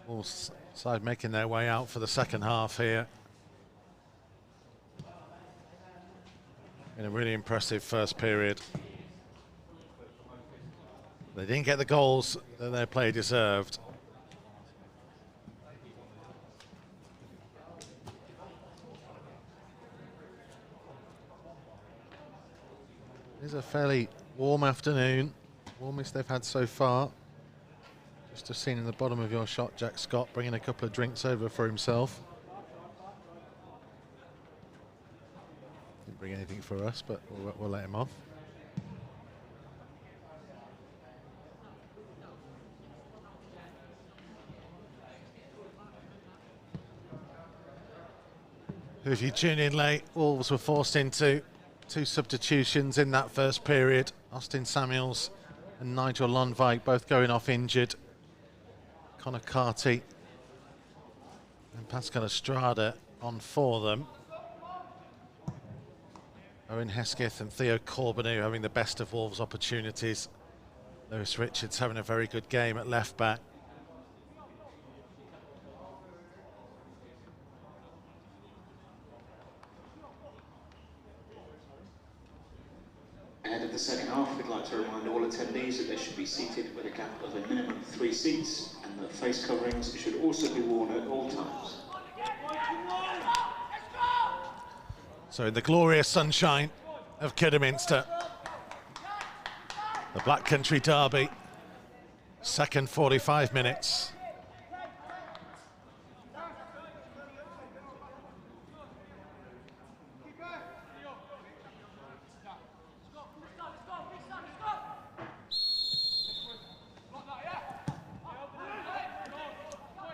Wolves side making their way out for the second half here. In a really impressive first period. They didn't get the goals that their play deserved. It's a fairly warm afternoon, warmest they've had so far. Just as seen in the bottom of your shot, Jack Scott bringing a couple of drinks over for himself. Didn't bring anything for us, but we'll let him off. If you tune in late, Wolves were forced into 2 substitutions in that first period. Austin Samuels and Nigel Lundvik both going off injured. Connor Carty and Pascal Estrada on for them. Owen Hesketh and Theo Corbeanu having the best of Wolves' opportunities. Lewis Richards having a very good game at left back. Ahead of the second half, we'd like to remind all attendees that they should be seated with a gap of a minimum of 3 seats, and that face coverings should also be worn at all times. So in the glorious sunshine of Kidderminster, the Black Country Derby, second 45 minutes.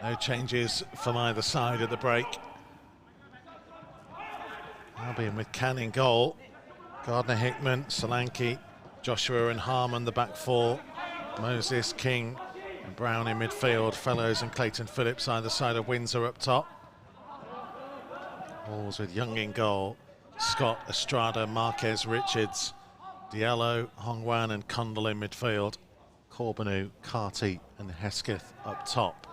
No changes from either side at the break. Albion with Can in goal. Gardner Hickman, Solanke, Joshua and Harmon the back four. Moses, King and Brown in midfield. Fellows and Clayton Phillips either side of Windsor up top. Wolves with Young in goal. Scott, Estrada, Marquez, Richards, Diallo, Hongwan and Condell in midfield. Corbeanu, Carty and Hesketh up top.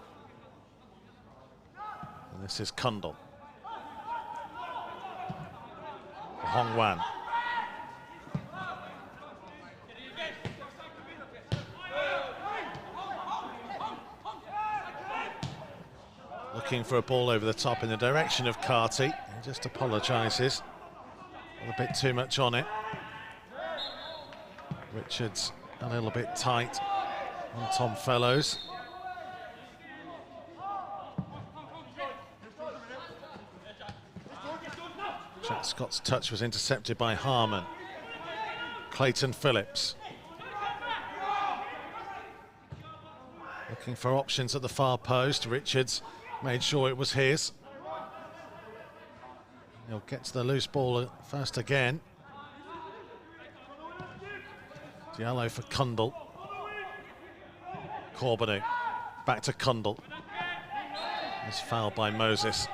And this is Condell. Hongwan. Looking for a ball over the top in the direction of Carty. He just apologises. A bit too much on it. Richards a little bit tight on Tom Fellows. Jack Scott's touch was intercepted by Harmon. Clayton Phillips. Looking for options at the far post. Richards made sure it was his. He'll get to the loose ball first again. Diallo for Condell. Corbeanu. Back to Condell. He's fouled by Moses.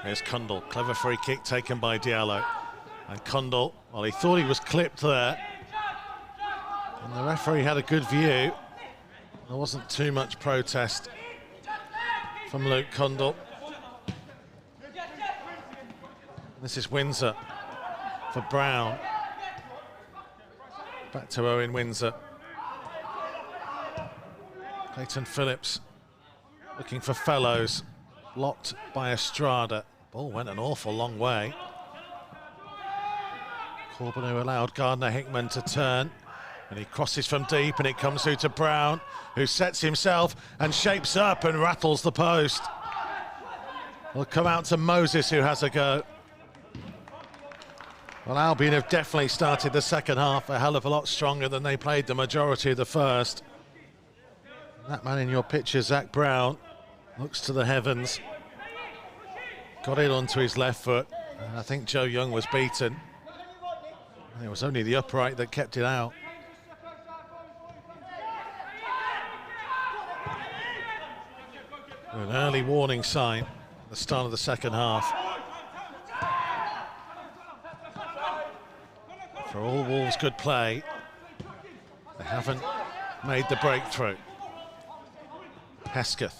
Here's Condell, clever free kick taken by Diallo. And Condell, well, he thought he was clipped there. And the referee had a good view. There wasn't too much protest from Luke Condell. This is Windsor for Brown. Back to Owen Windsor. Clayton Phillips looking for Fellows. Blocked by Estrada. Ball went an awful long way. Corbeanu allowed Gardner Hickman to turn. And he crosses from deep and it comes through to Brown, who sets himself and shapes up and rattles the post. It'll come out to Moses, who has a go. Well, Albion have definitely started the second half a hell of a lot stronger than they played the majority of the first. And that man in your picture, Zach Brown, looks to the heavens. Got it onto his left foot. And I think Joe Young was beaten. And it was only the upright that kept it out. early warning sign at the start of the second half. For all Wolves' good play, they haven't made the breakthrough. Hesketh,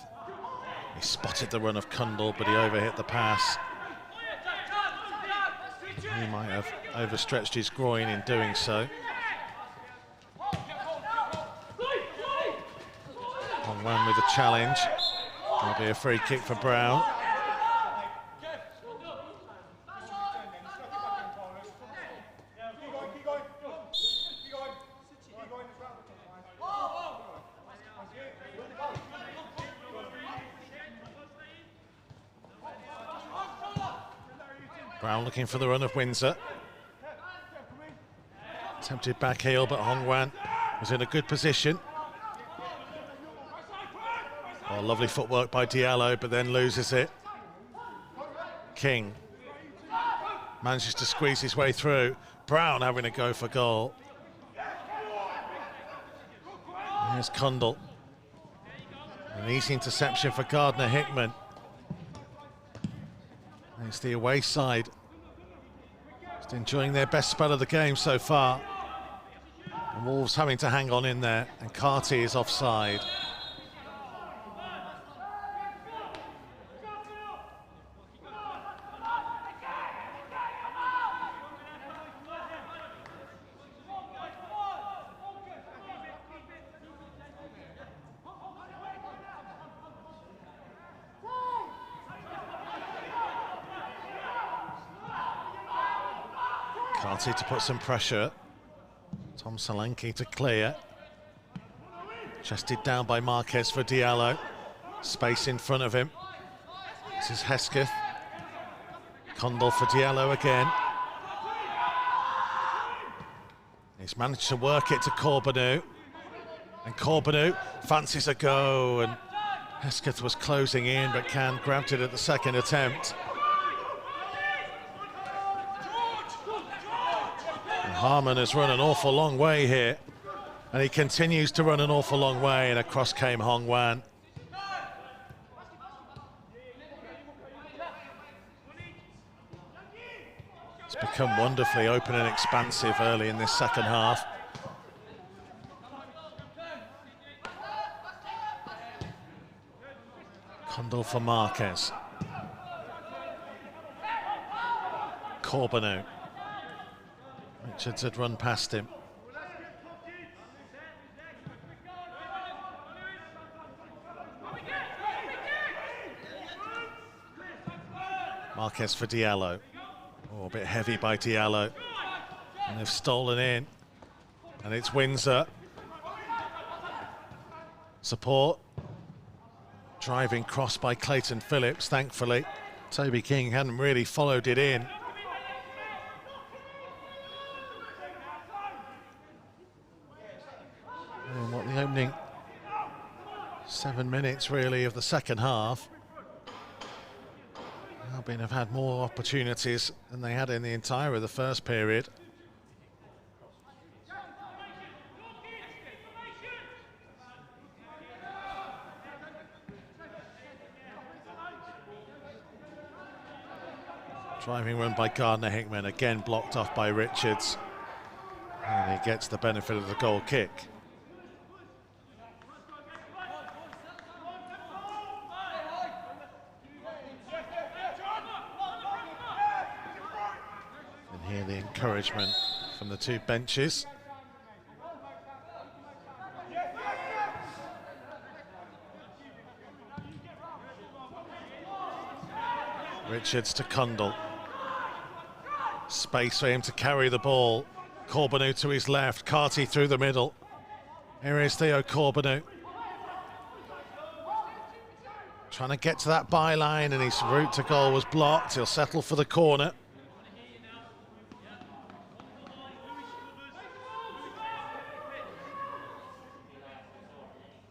he spotted the run of Cundall, but he overhit the pass. He might have overstretched his groin in doing so. Hong-Wan with a challenge. There'll be a free kick for Brown. Brown looking for the run of Windsor. Attempted back heel, but Hong-Wan was in a good position. Oh, lovely footwork by Diallo, but then loses it. King manages to squeeze his way through. Brown having a go for goal. Here's Cundall. An easy interception for Gardner-Hickman. It's the away side. Just enjoying their best spell of the game so far. And Wolves having to hang on in there, and Carty is offside. Carty to put some pressure. Tom Solanke to clear. Chested down by Marquez for Diallo. Space in front of him. This is Hesketh. Cundall for Diallo again. He's managed to work it to Corbeanu. And Corbeanu fancies a go, and Hesketh was closing in, but Can grabbed it at the second attempt. Harmon has run an awful long way here, and he continues to run an awful long way, and across came Hong-Wan. It's become wonderfully open and expansive early in this second half. Cundall for Marquez. Corbeanu. Richards had run past him. Marquez for Diallo. Oh, a bit heavy by Diallo. And they've stolen in. And it's Windsor. Support. Driving cross by Clayton Phillips, thankfully. Toby King hadn't really followed it in. And what the opening 7 minutes really of the second half. Albion have had more opportunities than they had in the entire of the first period. Driving run by Gardner-Hickman, again blocked off by Richards. And he gets the benefit of the goal kick. And here the encouragement from the two benches. Richards to Cundall. Space for him to carry the ball. Corbeanu to his left, Carty through the middle. Here is Theo Corbeanu. Trying to get to that byline, and his route to goal was blocked. He'll settle for the corner.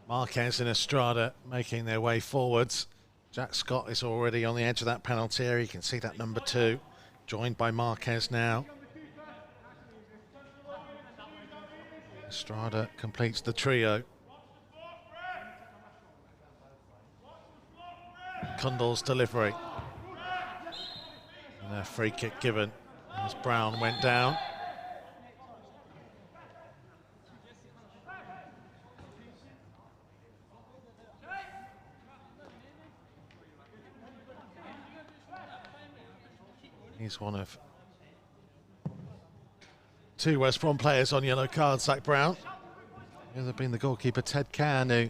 Marquez and Estrada making their way forwards. Jack Scott is already on the edge of that penalty area. You can see that number 2, joined by Marquez now. Estrada completes the trio. Cundall's delivery. And a free kick given as Brown went down. He's one of 2 West Brom players on yellow cards, Zach Brown. The other being the goalkeeper, Ted Can, who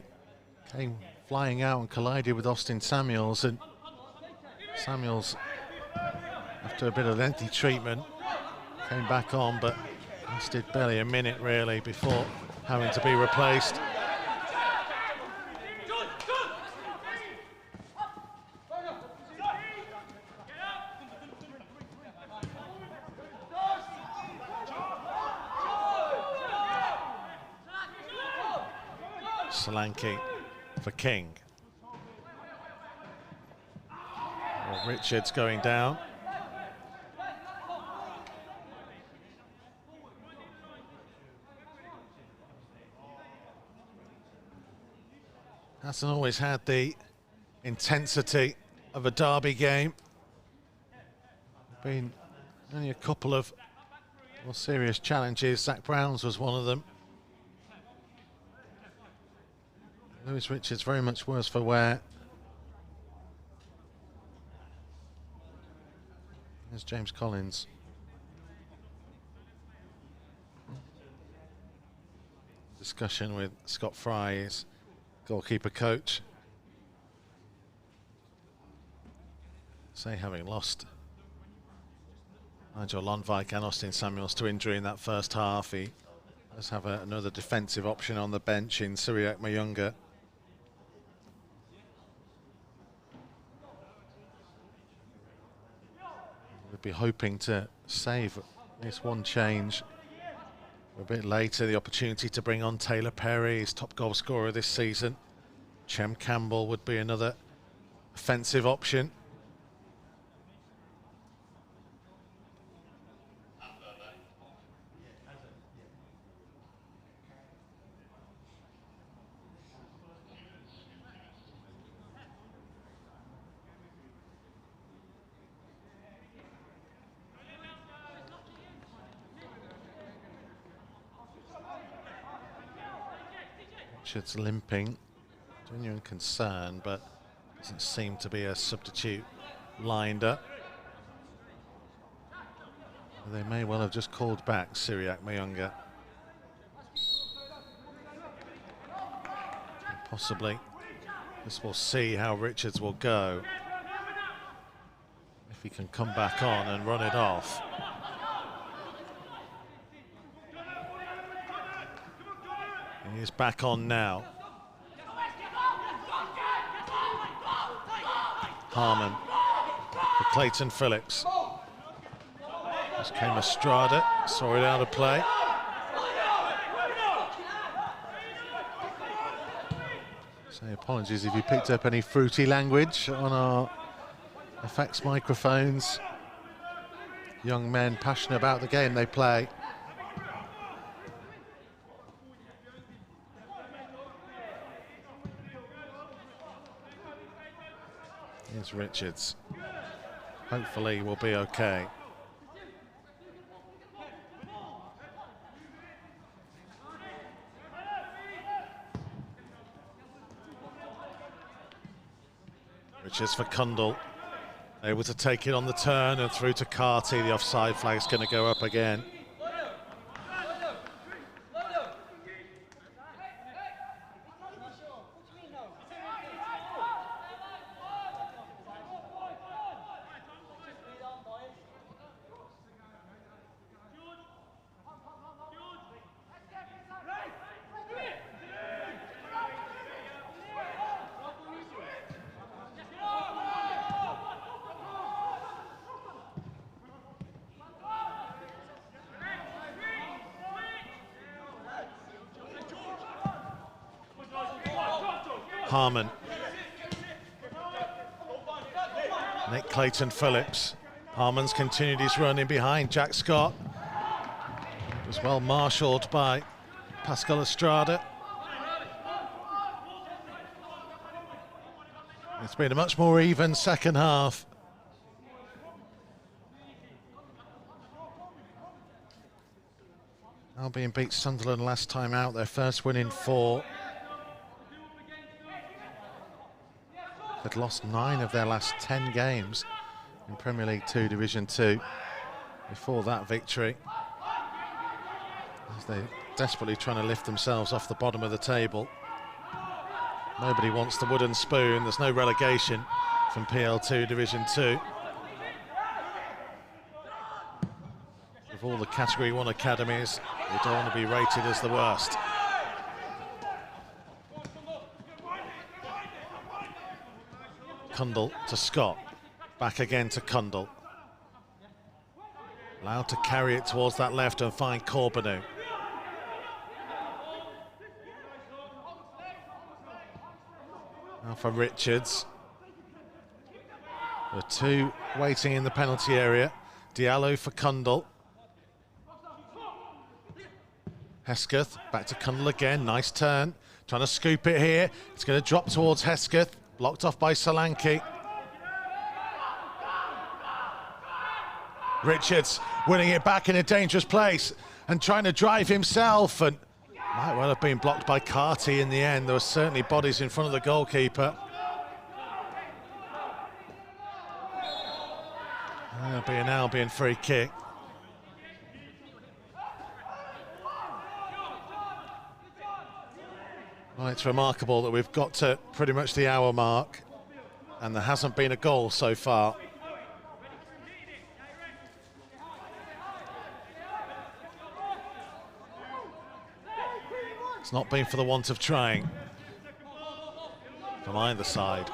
came flying out and collided with Austin Samuels. And Samuels, after a bit of lengthy treatment, came back on, but lasted barely a minute, really, before having to be replaced. Solanke for King. Well, Richards going down. Hasn't always had the intensity of a derby game. Been only a couple of more serious challenges. Zach Brown's was one of them. Lewis Richards very much worse for wear. There's James Collins. Discussion with Scott Fry, his goalkeeper coach. Say, having lost Nigel Lundvik and Austin Samuels to injury in that first half, he does have another defensive option on the bench in Cyriac Mayunga. We'd be hoping to save this one change a bit later, the opportunity to bring on Taylor Perry, his top goal scorer this season. Chem Campbell would be another offensive option. Richards limping, genuine concern, but doesn't seem to be a substitute lined up. They may well have just called back Cyriac Mayunga. Possibly. This will see how Richards will go. If he can come back on and run it off. And he's back on now. Harmon for Clayton Phillips. Just came Estrada, saw it out of play. So apologies if you picked up any fruity language on our effects microphones. Young men passionate about the game they play. Here's Richards. Hopefully we'll be okay. Richards for Cundall. Able to take it on the turn and through to Carty. The offside flag's going to go up again. Harmon. Nick Clayton Phillips. Harmon's continued his run in behind Jack Scott. It was well marshalled by Pascal Estrada. With It's been a much more even second half. Albion beat Sunderland last time out, their first win in 4. They'd lost 9 of their last 10 games in Premier League 2 Division 2 before that victory. As they're desperately trying to lift themselves off the bottom of the table. Nobody wants the wooden spoon. There's no relegation from PL2 Division 2. Of all the Category 1 academies, they don't want to be rated as the worst. Cundle to Scott, back again to Cundle. Allowed to carry it towards that left and find Corbeanu. Now for Richards. There are 2 waiting in the penalty area. Diallo for Cundle. Hesketh, back to Cundle again, nice turn. Trying to scoop it here. It's going to drop towards Hesketh. Blocked off by Solanke. Richards winning it back in a dangerous place and trying to drive himself, and might well have been blocked by Carty in the end. There were certainly bodies in front of the goalkeeper. That'll be an Albion free kick. Well, it's remarkable that we've got to pretty much the hour mark and there hasn't been a goal so far. It's not been for the want of trying from either side.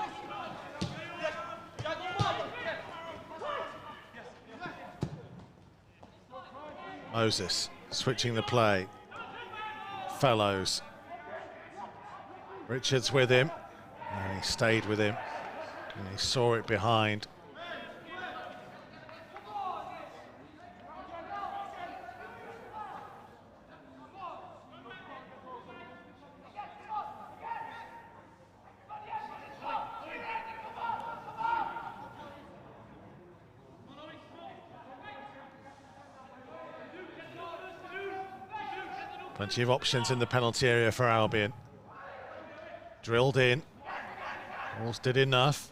Moses switching the play. Fellows. Richards with him, and he stayed with him, and he saw it behind. Plenty of options in the penalty area for Albion. Drilled in, almost did enough.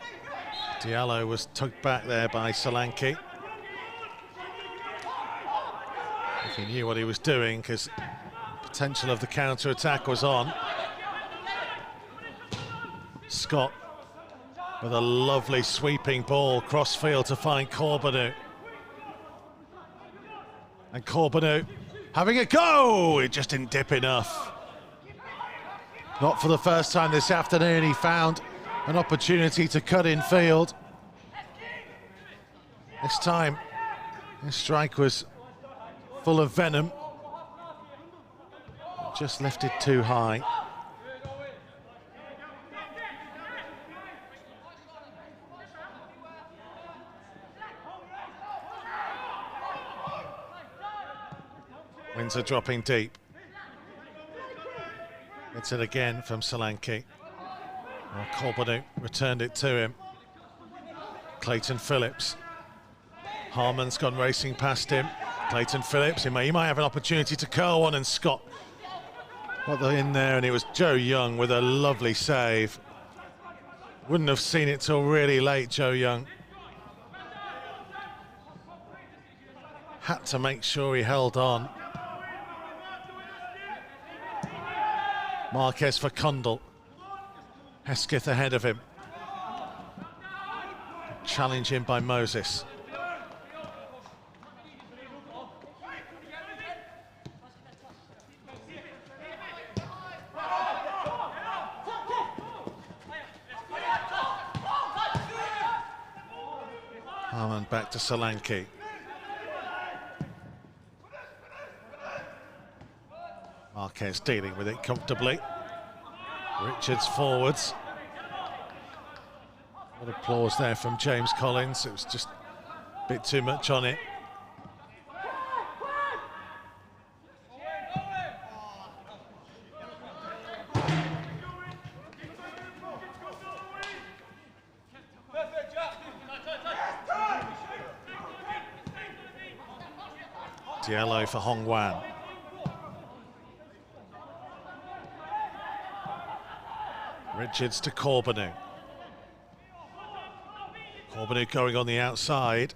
Diallo was tugged back there by Solanke. He knew what he was doing because the potential of the counter-attack was on. Scott with a lovely sweeping ball cross-field to find Corbeanu. And Corbeanu having a go! It just didn't dip enough. Not for the first time this afternoon, he found an opportunity to cut in field. This time, his strike was full of venom. Just lifted too high. Windsor dropping deep. It's it again from Solanke. Well, Corbeanu returned it to him. Clayton Phillips. Harmon's gone racing past him. Clayton Phillips, he might have an opportunity to curl one, and Scott got in there, and it was Joe Young with a lovely save. Wouldn't have seen it till really late, Joe Young. Had to make sure he held on. Marquez for Cundle. Hesketh ahead of him. Challenge in by Moses. Harmon back to Solanke. Marquez dealing with it comfortably. Richards forwards. What applause there from James Collins. It was just a bit too much on it. Yellow for Hong Wan. Richards to Corbanu. Corbanu going on the outside.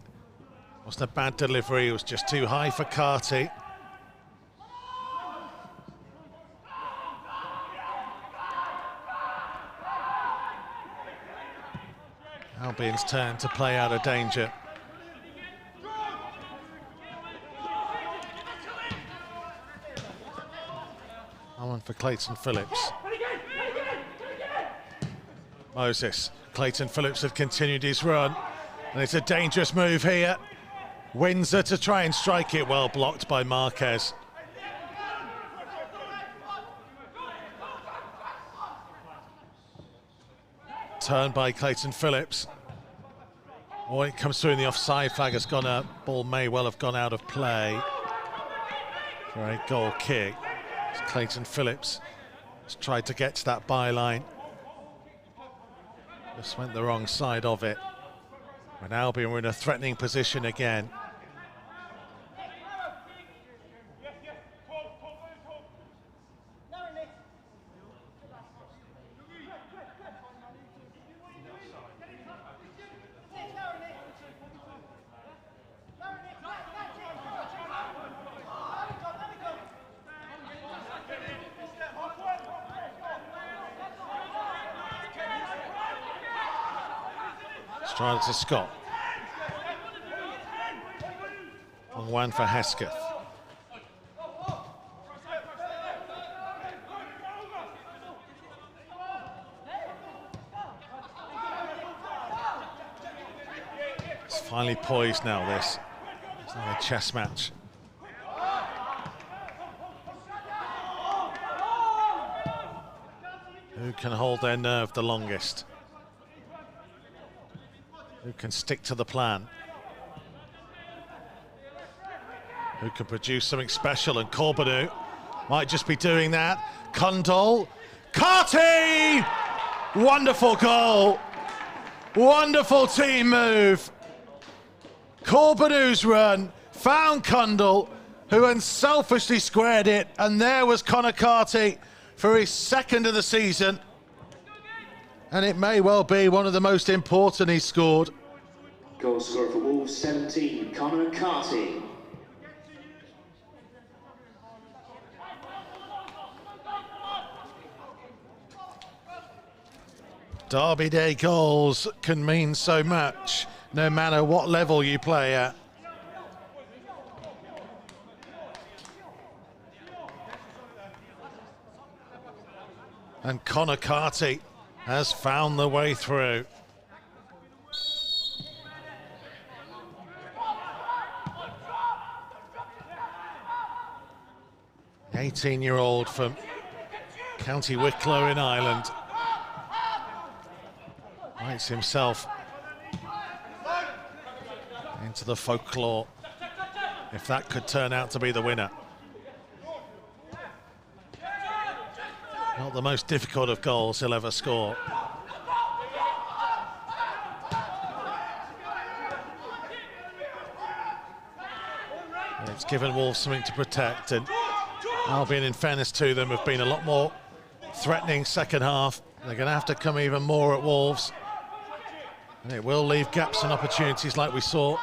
Wasn't a bad delivery, it was just too high for Carty. Albion's turn to play out of danger. One for Clayton Phillips. Moses. Clayton Phillips had continued his run, and it's a dangerous move here. Windsor to try and strike it, well blocked by Marquez. Turn by Clayton Phillips. Oh, it comes through and the offside flag has gone up. Ball may well have gone out of play for a goal kick. Clayton Phillips has tried to get to that byline. Just went the wrong side of it. When Albion were in a threatening position again. Strider to Scott. On one for Hesketh. It's finally poised now, this. It's like a chess match. Who can hold their nerve the longest? Who can stick to the plan? Who can produce something special? And Corbanu might just be doing that. Cundall. Carty! Wonderful goal. Wonderful team move. Corbanu's run found Cundall, who unselfishly squared it, and there was Connor Carty for his second of the season. And it may well be one of the most important he's scored. Goal scorer for Wolves, 17, Connor Carty. Derby Day goals can mean so much, no matter what level you play at. And Connor Carty has found the way through. The 18-year-old from County Wicklow in Ireland writes himself into the folklore, if that could turn out to be the winner. Not the most difficult of goals he'll ever score. It's given Wolves something to protect, and Albion, in fairness to them, have been a lot more threatening second half. They're going to have to come even more at Wolves. And it will leave gaps and opportunities like we saw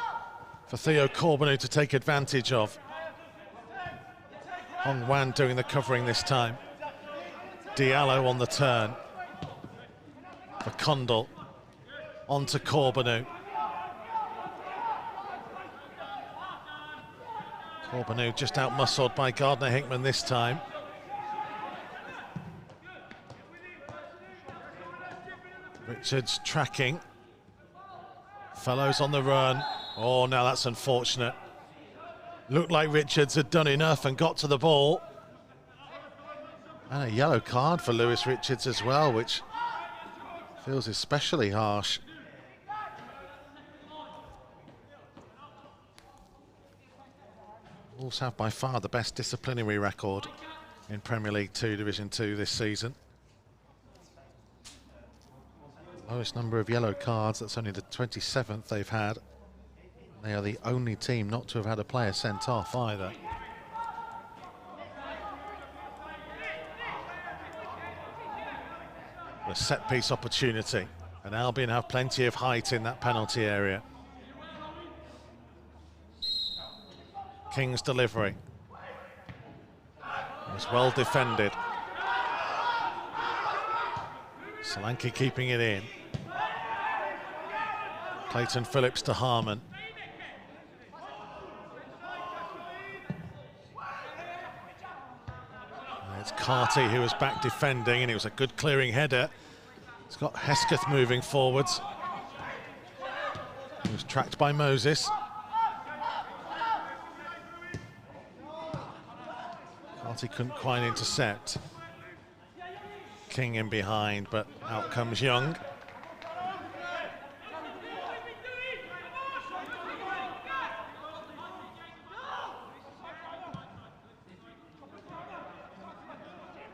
for Theo Corbanu to take advantage of. Hong Wan doing the covering this time. Diallo on the turn for Cundall. On to Corbanu. Corbanu just out-muscled by Gardner-Hickman this time. Richards tracking. Fellows on the run. Oh, now that's unfortunate. Looked like Richards had done enough and got to the ball. And a yellow card for Lewis Richards as well, which feels especially harsh. Wolves have by far the best disciplinary record in Premier League 2 Division 2 this season. Lowest number of yellow cards, that's only the 27th they've had. They are the only team not to have had a player sent off either. A set-piece opportunity, and Albion have plenty of height in that penalty area. King's delivery. It was well defended. Solanke keeping it in. Clayton Phillips to Harmon. And it's Carty who was back defending, and it was a good clearing header. It's got Hesketh moving forwards. He was tracked by Moses. Carty couldn't quite intercept. King in behind, but out comes Young.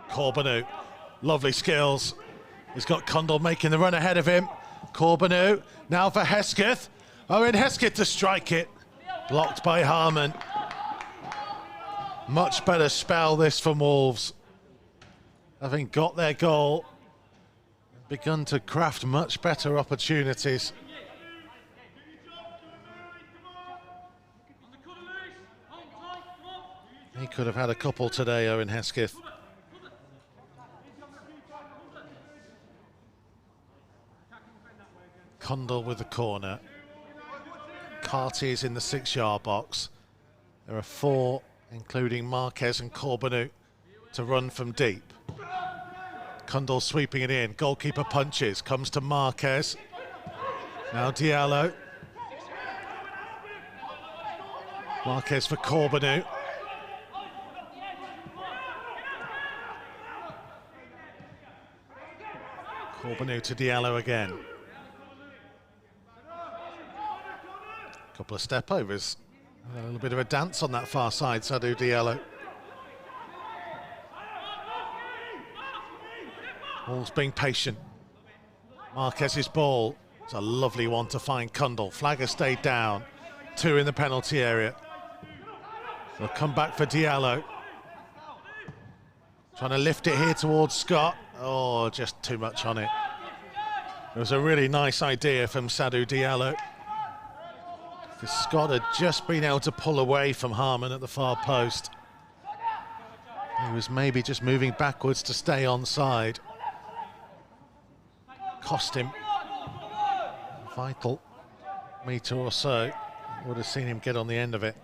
Corbeanu, lovely skills. He's got Condell making the run ahead of him. Corbeanu, now for Hesketh. Owen Hesketh to strike it. Blocked by Harmon. Much better spell this from Wolves. Having got their goal, begun to craft much better opportunities. He could have had a couple today, Owen Hesketh. Condell with the corner. Carty is in the 6-yard box. There are 4, including Marquez and Corbeanu, to run from deep. Condell sweeping it in. Goalkeeper punches. Comes to Marquez. Now Diallo. Marquez for Corbeanu. Corbeanu to Diallo again. Couple of step overs. A little bit of a dance on that far side, Sadou Diallo. Wolves being patient. Marquez's ball. It's a lovely one to find Condell. Flagger stayed down. 2 in the penalty area. They'll come back for Diallo. Trying to lift it here towards Scott. Oh, just too much on it. It was a really nice idea from Sadou Diallo. Because Scott had just been able to pull away from Harmon at the far post. He was maybe just moving backwards to stay onside. Cost him a vital metre or so. Would have seen him get on the end of it.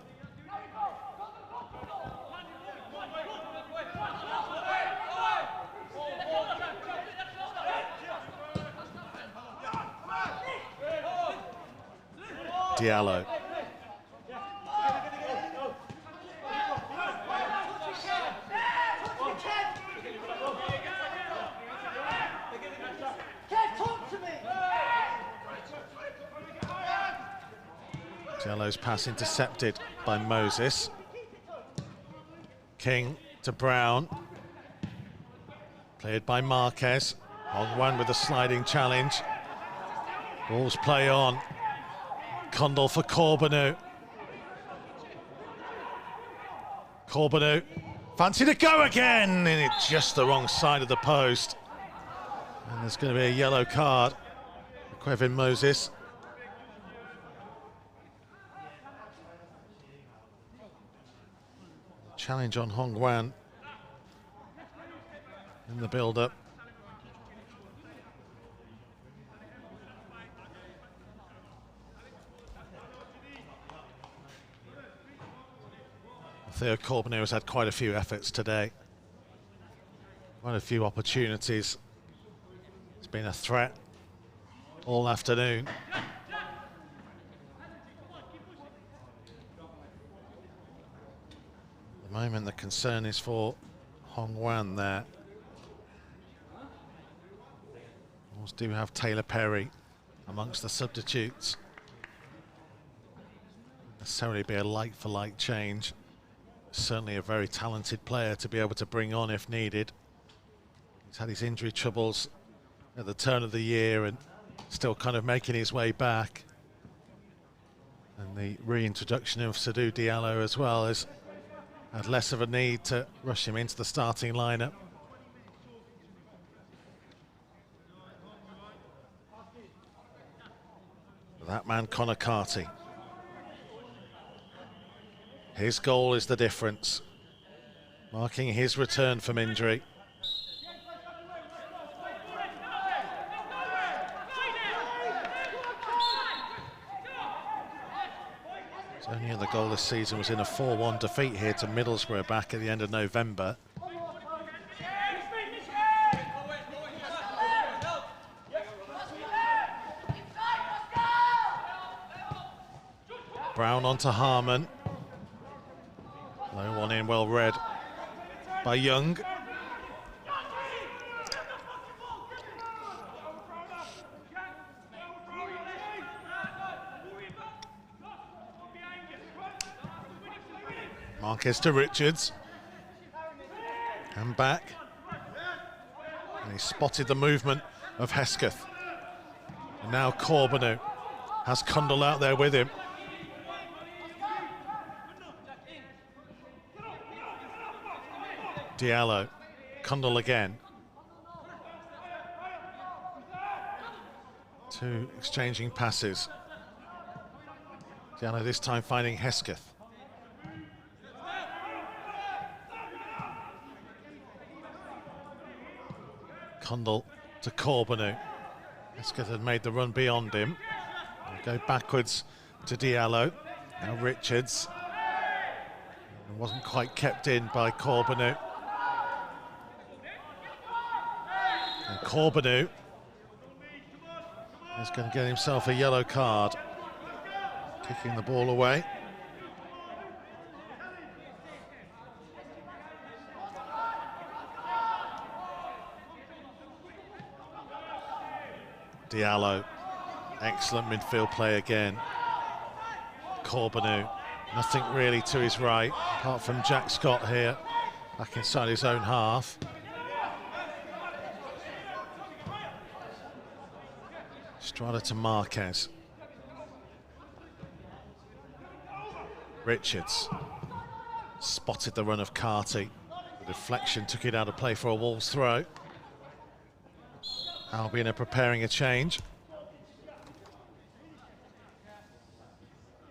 Diallo. Diallo's pass intercepted by Moses. King to Brown. Cleared by Marquez. On one with a sliding challenge. Wolves play on. Condell for Corbeanu. Corbeanu. Fancy to go again! And it's just the wrong side of the post. And there's going to be a yellow card for Quevin Moses. Challenge on Hong Wan in the build-up. Theo Corbeanu has had quite a few efforts today. Quite a few opportunities. It's been a threat all afternoon. At the moment, the concern is for Hong Wan there. Wolves do have Taylor Perry amongst the substitutes. Necessarily be a like-for-like change. Certainly a very talented player to be able to bring on if needed. He's had his injury troubles at the turn of the year and still kind of making his way back. And the reintroduction of Sadou Diallo as well has had less of a need to rush him into the starting lineup. That man, Connor Carty. His goal is the difference, marking his return from injury. His only other goal this season was in a 4-1 defeat here to Middlesbrough back at the end of November. Brown onto Harmon. Low one in, well read by Young. Marquez to Richards. And back. And he spotted the movement of Hesketh. And now Corbeanu has Cundle out there with him. Diallo, Cundle again. Two exchanging passes. Diallo this time finding Hesketh. Cundle to Corbeanu. Hesketh had made the run beyond him. They'll go backwards to Diallo. Now Richards. It wasn't quite kept in by Corbeanu. And Corbeanu is going to get himself a yellow card. Kicking the ball away. Diallo, excellent midfield play again. Corbeanu, nothing really to his right, apart from Jack Scott here, back inside his own half. Strada to Marquez. Richards spotted the run of Carty. The deflection took it out of play for a Wolves throw. Albion are preparing a change.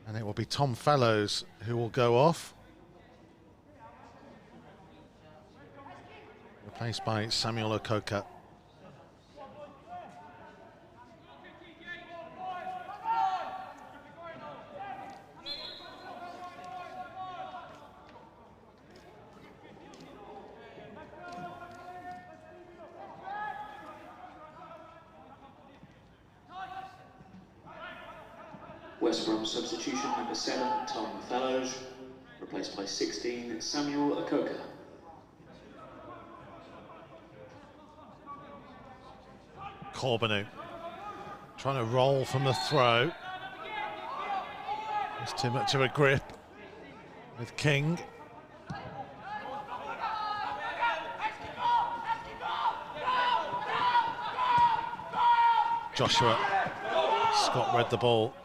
And it will be Tom Fellows who will go off. Replaced by Samuel Okoka. West Brom substitution number 7, Tom Fellows, replaced by 16, Samuel Okoka. Corbeanu trying to roll from the throw. There's too much of a grip with King. Joshua, Scott read the ball.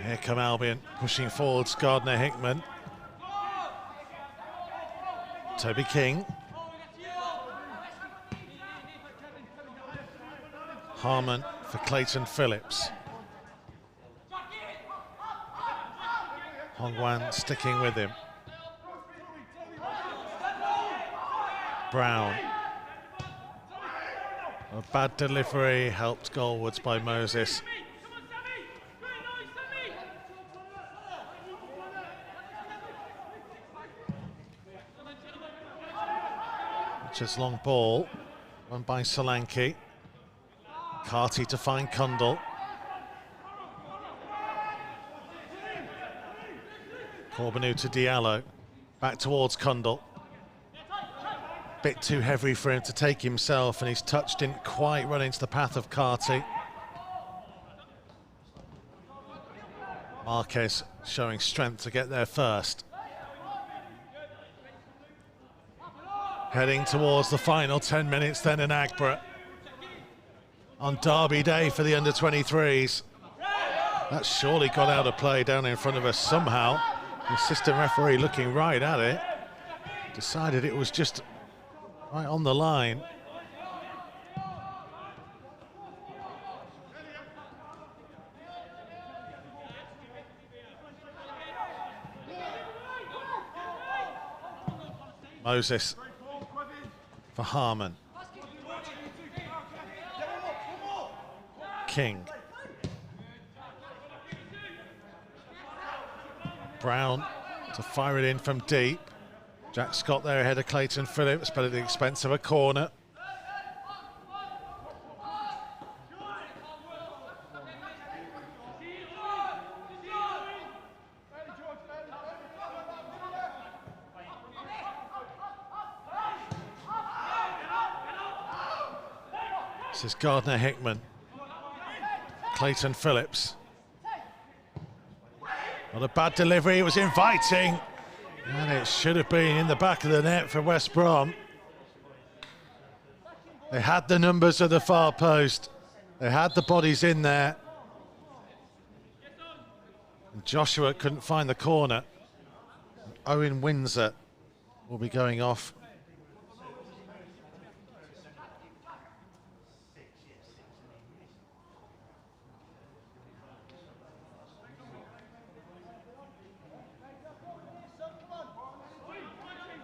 Here come Albion, pushing forwards Gardner Hickman. Toby King. Harmon for Clayton Phillips. Hongwan sticking with him. Brown. A bad delivery, helped goalwards by Moses. Just long ball. Won by Solanke. Carty to find Kundal. Corbeanu to Diallo. Back towards Kundal. Bit too heavy for him to take himself, and his touch didn't quite run into the path of Carty. Marquez showing strength to get there first. Heading towards the final 10 minutes then in Aggborough. On Derby Day for the under-23s. That surely got out of play down in front of us somehow. The assistant referee looking right at it. Decided it was just right on the line. Moses for Harman. King. Brown to fire it in from deep. Jack Scott there ahead of Clayton Phillips, but at the expense of a corner. This is Gardner-Hickman. Clayton Phillips. Not a bad delivery, it was inviting. And it should have been in the back of the net for West Brom. They had the numbers of the far post. They had the bodies in there. And Joshua couldn't find the corner. And Owen Windsor will be going off.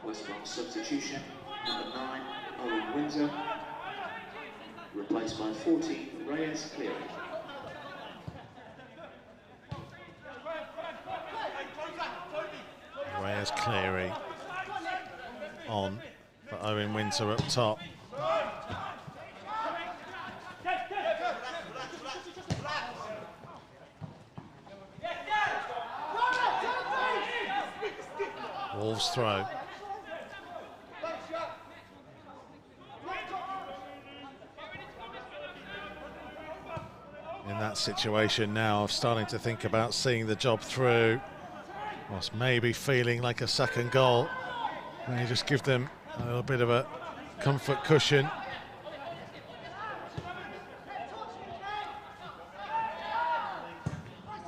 West Brom substitution, number 9, Owen Windsor, replaced by 14, Reyes Cleary. Reyes Cleary on for Owen Windsor up top. Wolves throw. In that situation now of starting to think about seeing the job through, whilst maybe feeling like a second goal, and you just give them a little bit of a comfort cushion.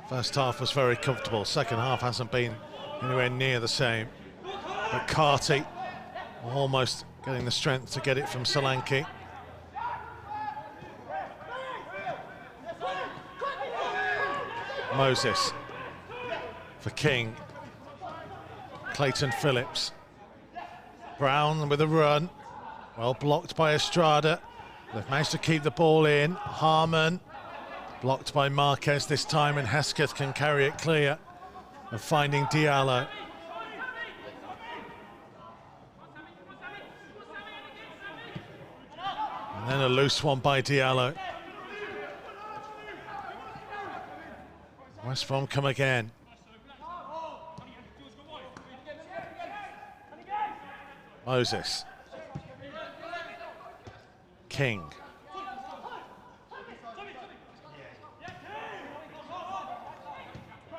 First half was very comfortable, second half hasn't been anywhere near the same. But Carty almost getting the strength to get it from Solanke. Moses for King. Clayton Phillips. Brown with a run. Well blocked by Estrada. They've managed to keep the ball in. Harman blocked by Marquez this time, and Hesketh can carry it clear. And finding Diallo. And then a loose one by Diallo. West Brom come again. Moses. King.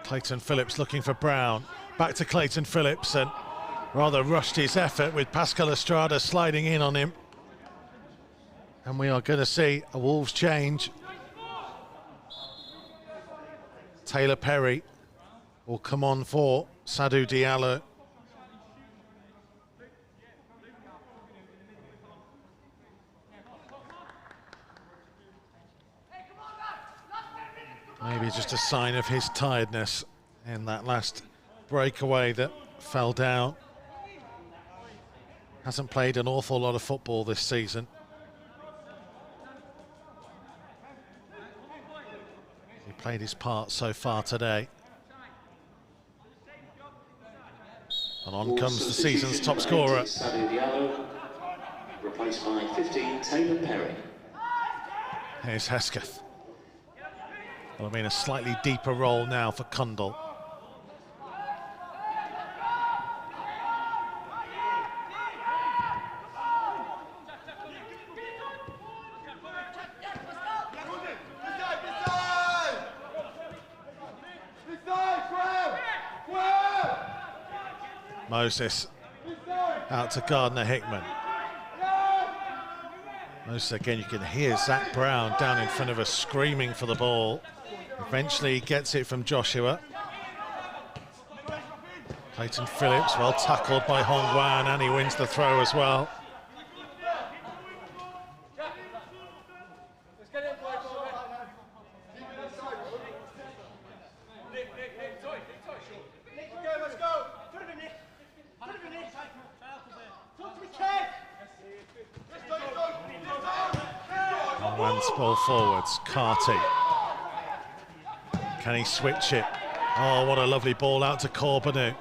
Clayton Phillips looking for Brown. Back to Clayton Phillips, and rather rushed his effort with Pascal Estrada sliding in on him. And we are going to see a Wolves change. Taylor Perry will come on for Sadou Diallo. Maybe just a sign of his tiredness in that last breakaway that fell down. Hasn't played an awful lot of football this season. He played his part so far today. And on comes the season's top scorer. replaced by 15, Taylor Perry. Here's Hesketh. Well, I mean, a slightly deeper role now for Cundall. Moses out to Gardner-Hickman. Moses again, you can hear Zach Brown down in front of us screaming for the ball. Eventually he gets it from Joshua. Clayton Phillips, well tackled by Hong Wan, and he wins the throw as well. Ball forwards, Carty. Can he switch it? Oh, what a lovely ball out to Corbanu.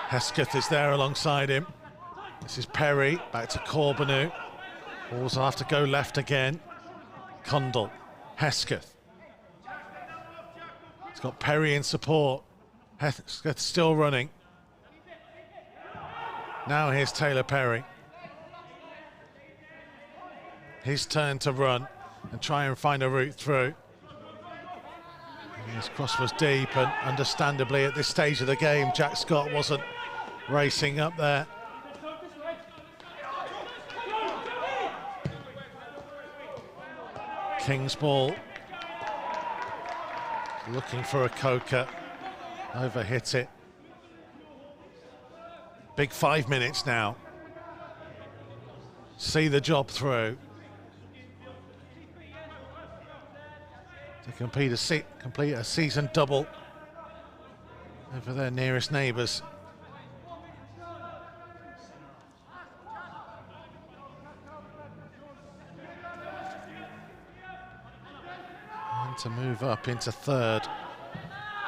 Hesketh is there alongside him. This is Perry, back to Corbanu. Balls will have to go left again. Cundall, Hesketh. He's got Perry in support. Hesketh still running. Now here's Taylor Perry. His turn to run and try and find a route through. His cross was deep, and understandably at this stage of the game, Jack Scott wasn't racing up there. King's ball. Looking for a Coker. Overhit it. Big 5 minutes now. See the job through. To complete a season double over their nearest neighbours. And to move up into third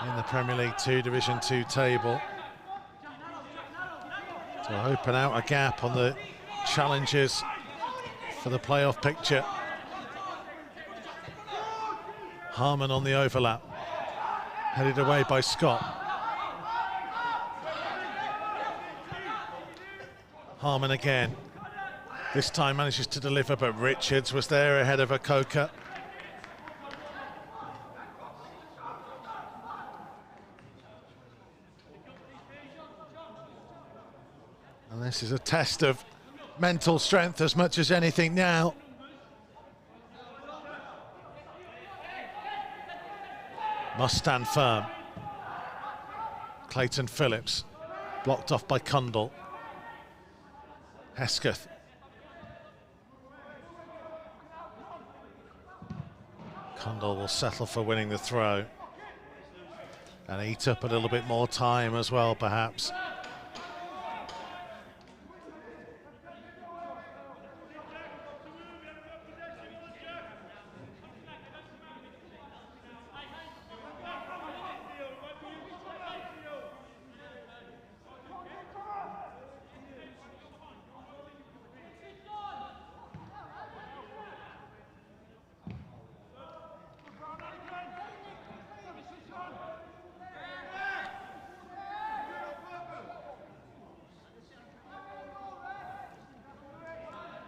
in the Premier League 2 Division 2 table. To open out a gap on the challenges for the playoff picture. Harmon on the overlap, headed away by Scott. Harmon again, this time manages to deliver, but Richards was there ahead of Akoka. And this is a test of mental strength as much as anything now. Must stand firm. Clayton Phillips, blocked off by Cundall. Hesketh. Cundall will settle for winning the throw and eat up a little bit more time as well, perhaps.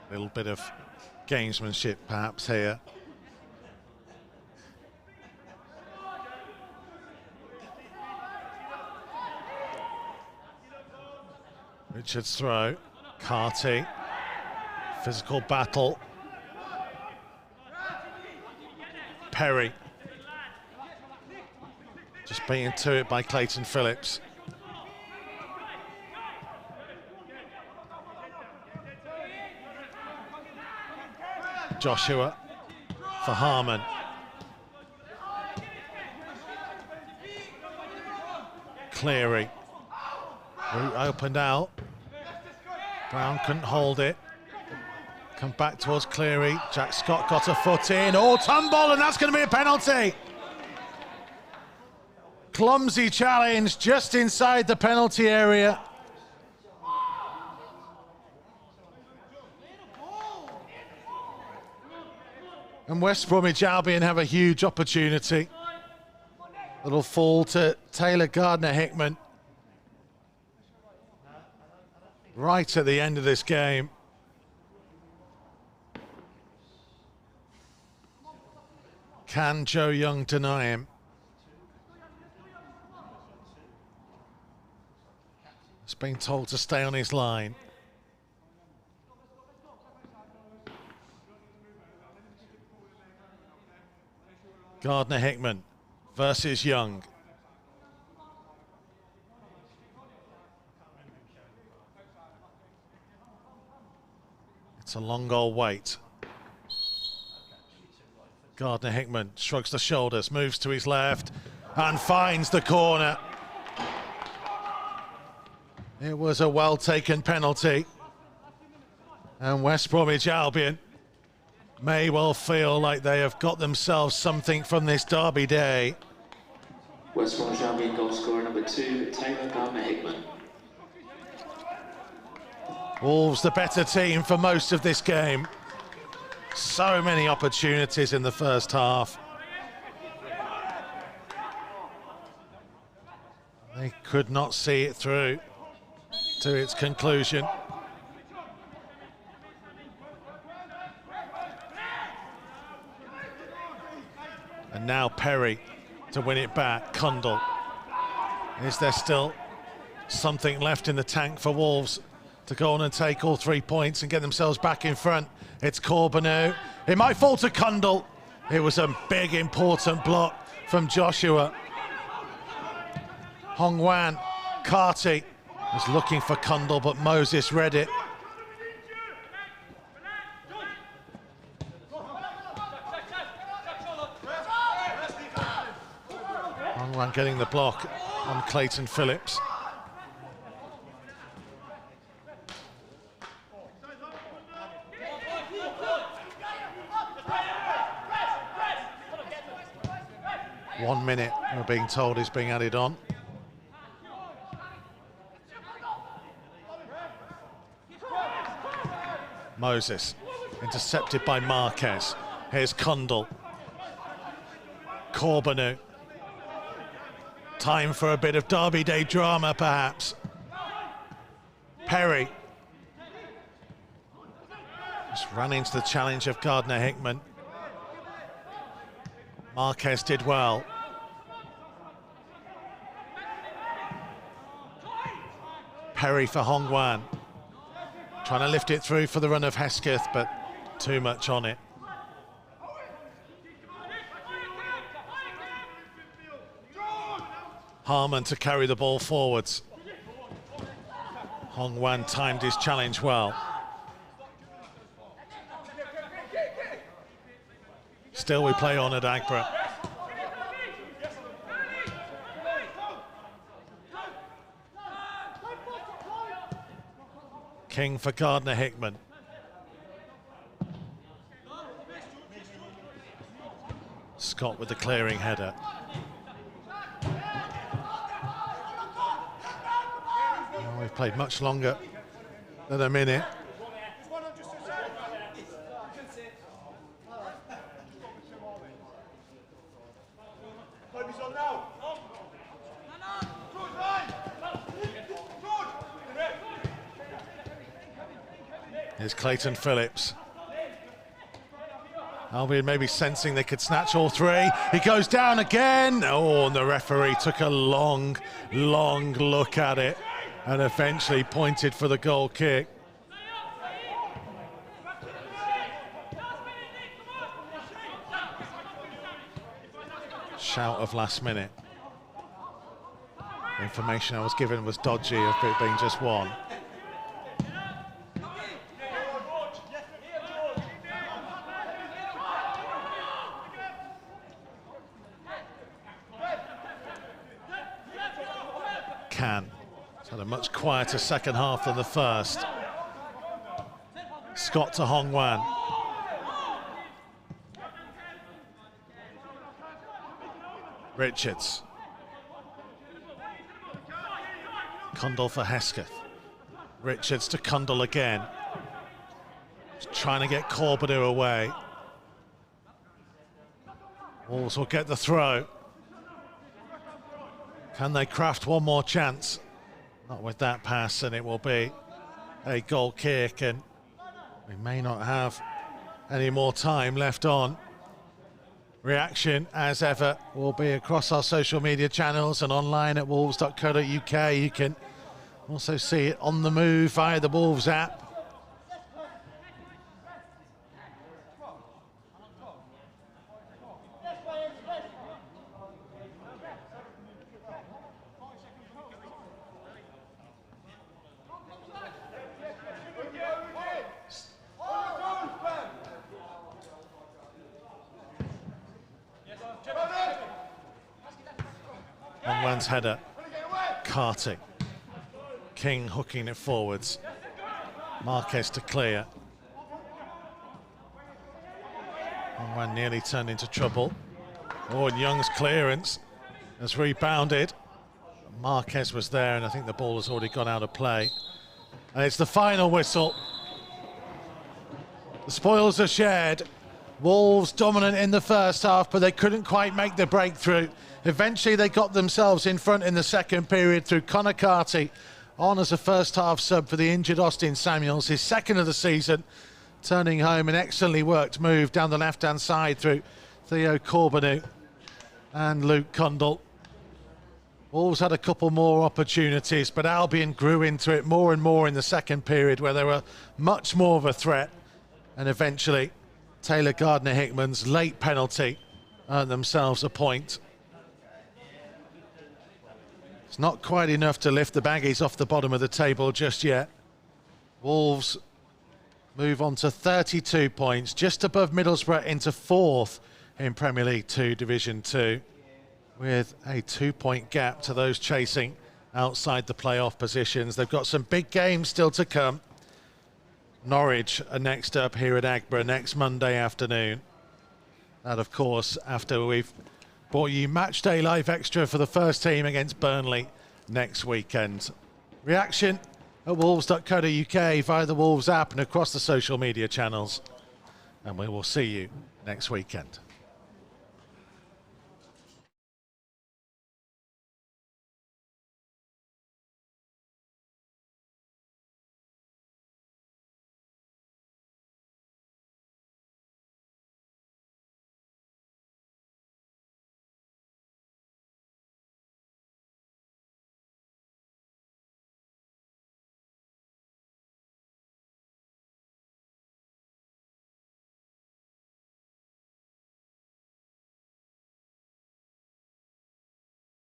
A little bit of gamesmanship perhaps here. Richards throw, Carty, physical battle. Perry. Just beaten to it by Clayton Phillips. Joshua for Harmon. Cleary. Route opened out. Brown couldn't hold it. Come back towards Cleary. Jack Scott got a foot in. Oh, tumble, and that's going to be a penalty. Clumsy challenge just inside the penalty area. And West Bromwich Albion have a huge opportunity. It'll fall to Taylor Gardner-Hickman right at the end of this game. Can Joe Young deny him? He's been told to stay on his line. Gardner-Hickman versus Young. It's a long goal wait. Gardner-Hickman shrugs the shoulders, moves to his left and finds the corner. It was a well-taken penalty. And West Bromwich Albion may well feel like they have got themselves something from this derby day. West Bromwich Albion goal scorer number 2, Taylor Gardner-Hickman. Wolves the better team for most of this game. So many opportunities in the first half. They could not see it through to its conclusion. And now Perry to win it back. Cundall. Is there still something left in the tank for Wolves to go on and take all 3 points and get themselves back in front? It's Corbeanu. It might fall to Cundall. It was a big, important block from Joshua. Hong Wan, Carty was looking for Cundall, but Moses read it. Hong Wan getting the block on Clayton Phillips. One minute, we're being told, is being added on. Moses, intercepted by Marquez. Here's Cundall. Corbeanu. Time for a bit of Derby Day drama, perhaps. Perry. Just ran into the challenge of Gardner-Hickman. Marquez did well. Perry for Hong Wan. Trying to lift it through for the run of Hesketh, but too much on it. Harmon to carry the ball forwards. Hong Wan timed his challenge well. Still we play on at Aggborough. King for Gardner-Hickman. Scott with the clearing header. Well, we've played much longer than a minute. Here's Clayton Phillips. Albion maybe sensing they could snatch all 3. He goes down again. Oh, and the referee took a long, long look at it and eventually pointed for the goal kick. Shout of last minute. The information I was given was dodgy of it being just one. It's had a much quieter second half than the first. Scott to Hong Wan. Richards. Cundall for Hesketh. Richards to Cundall again. Just trying to get Corbeanu away. Wolves will get the throw. Can they craft one more chance? Not with that pass, and it will be a goal kick, and we may not have any more time left on. Reaction, as ever, will be across our social media channels and online at wolves.co.uk. You can also see it on the move via the Wolves app. One's header, Carting. King hooking it forwards. Marquez to clear. One nearly turned into trouble. Oh, and Young's clearance has rebounded. Marquez was there, and I think the ball has already gone out of play. And it's the final whistle. The spoils are shared. Wolves dominant in the first half, but they couldn't quite make the breakthrough. Eventually they got themselves in front in the second period through Connor Carty on as a first half sub for the injured Austin Samuels, his second of the season, turning home an excellently worked move down the left hand side through Theo Corbeanu and Luke Cundle. Wolves had a couple more opportunities, but Albion grew into it more and more in the second period, where they were much more of a threat, and eventually Taylor Gardner-Hickman's late penalty earned themselves a point. It's not quite enough to lift the Baggies off the bottom of the table just yet. Wolves move on to 32 points, just above Middlesbrough, into fourth in Premier League 2 Division 2, with a 2-point gap to those chasing outside the playoff positions. They've got some big games still to come. Norwich are next up here at Aggborough next Monday afternoon. That, of course, after we've brought you Matchday Live Extra for the first team against Burnley next weekend. Reaction at wolves.co.uk via the Wolves app and across the social media channels. And we will see you next weekend.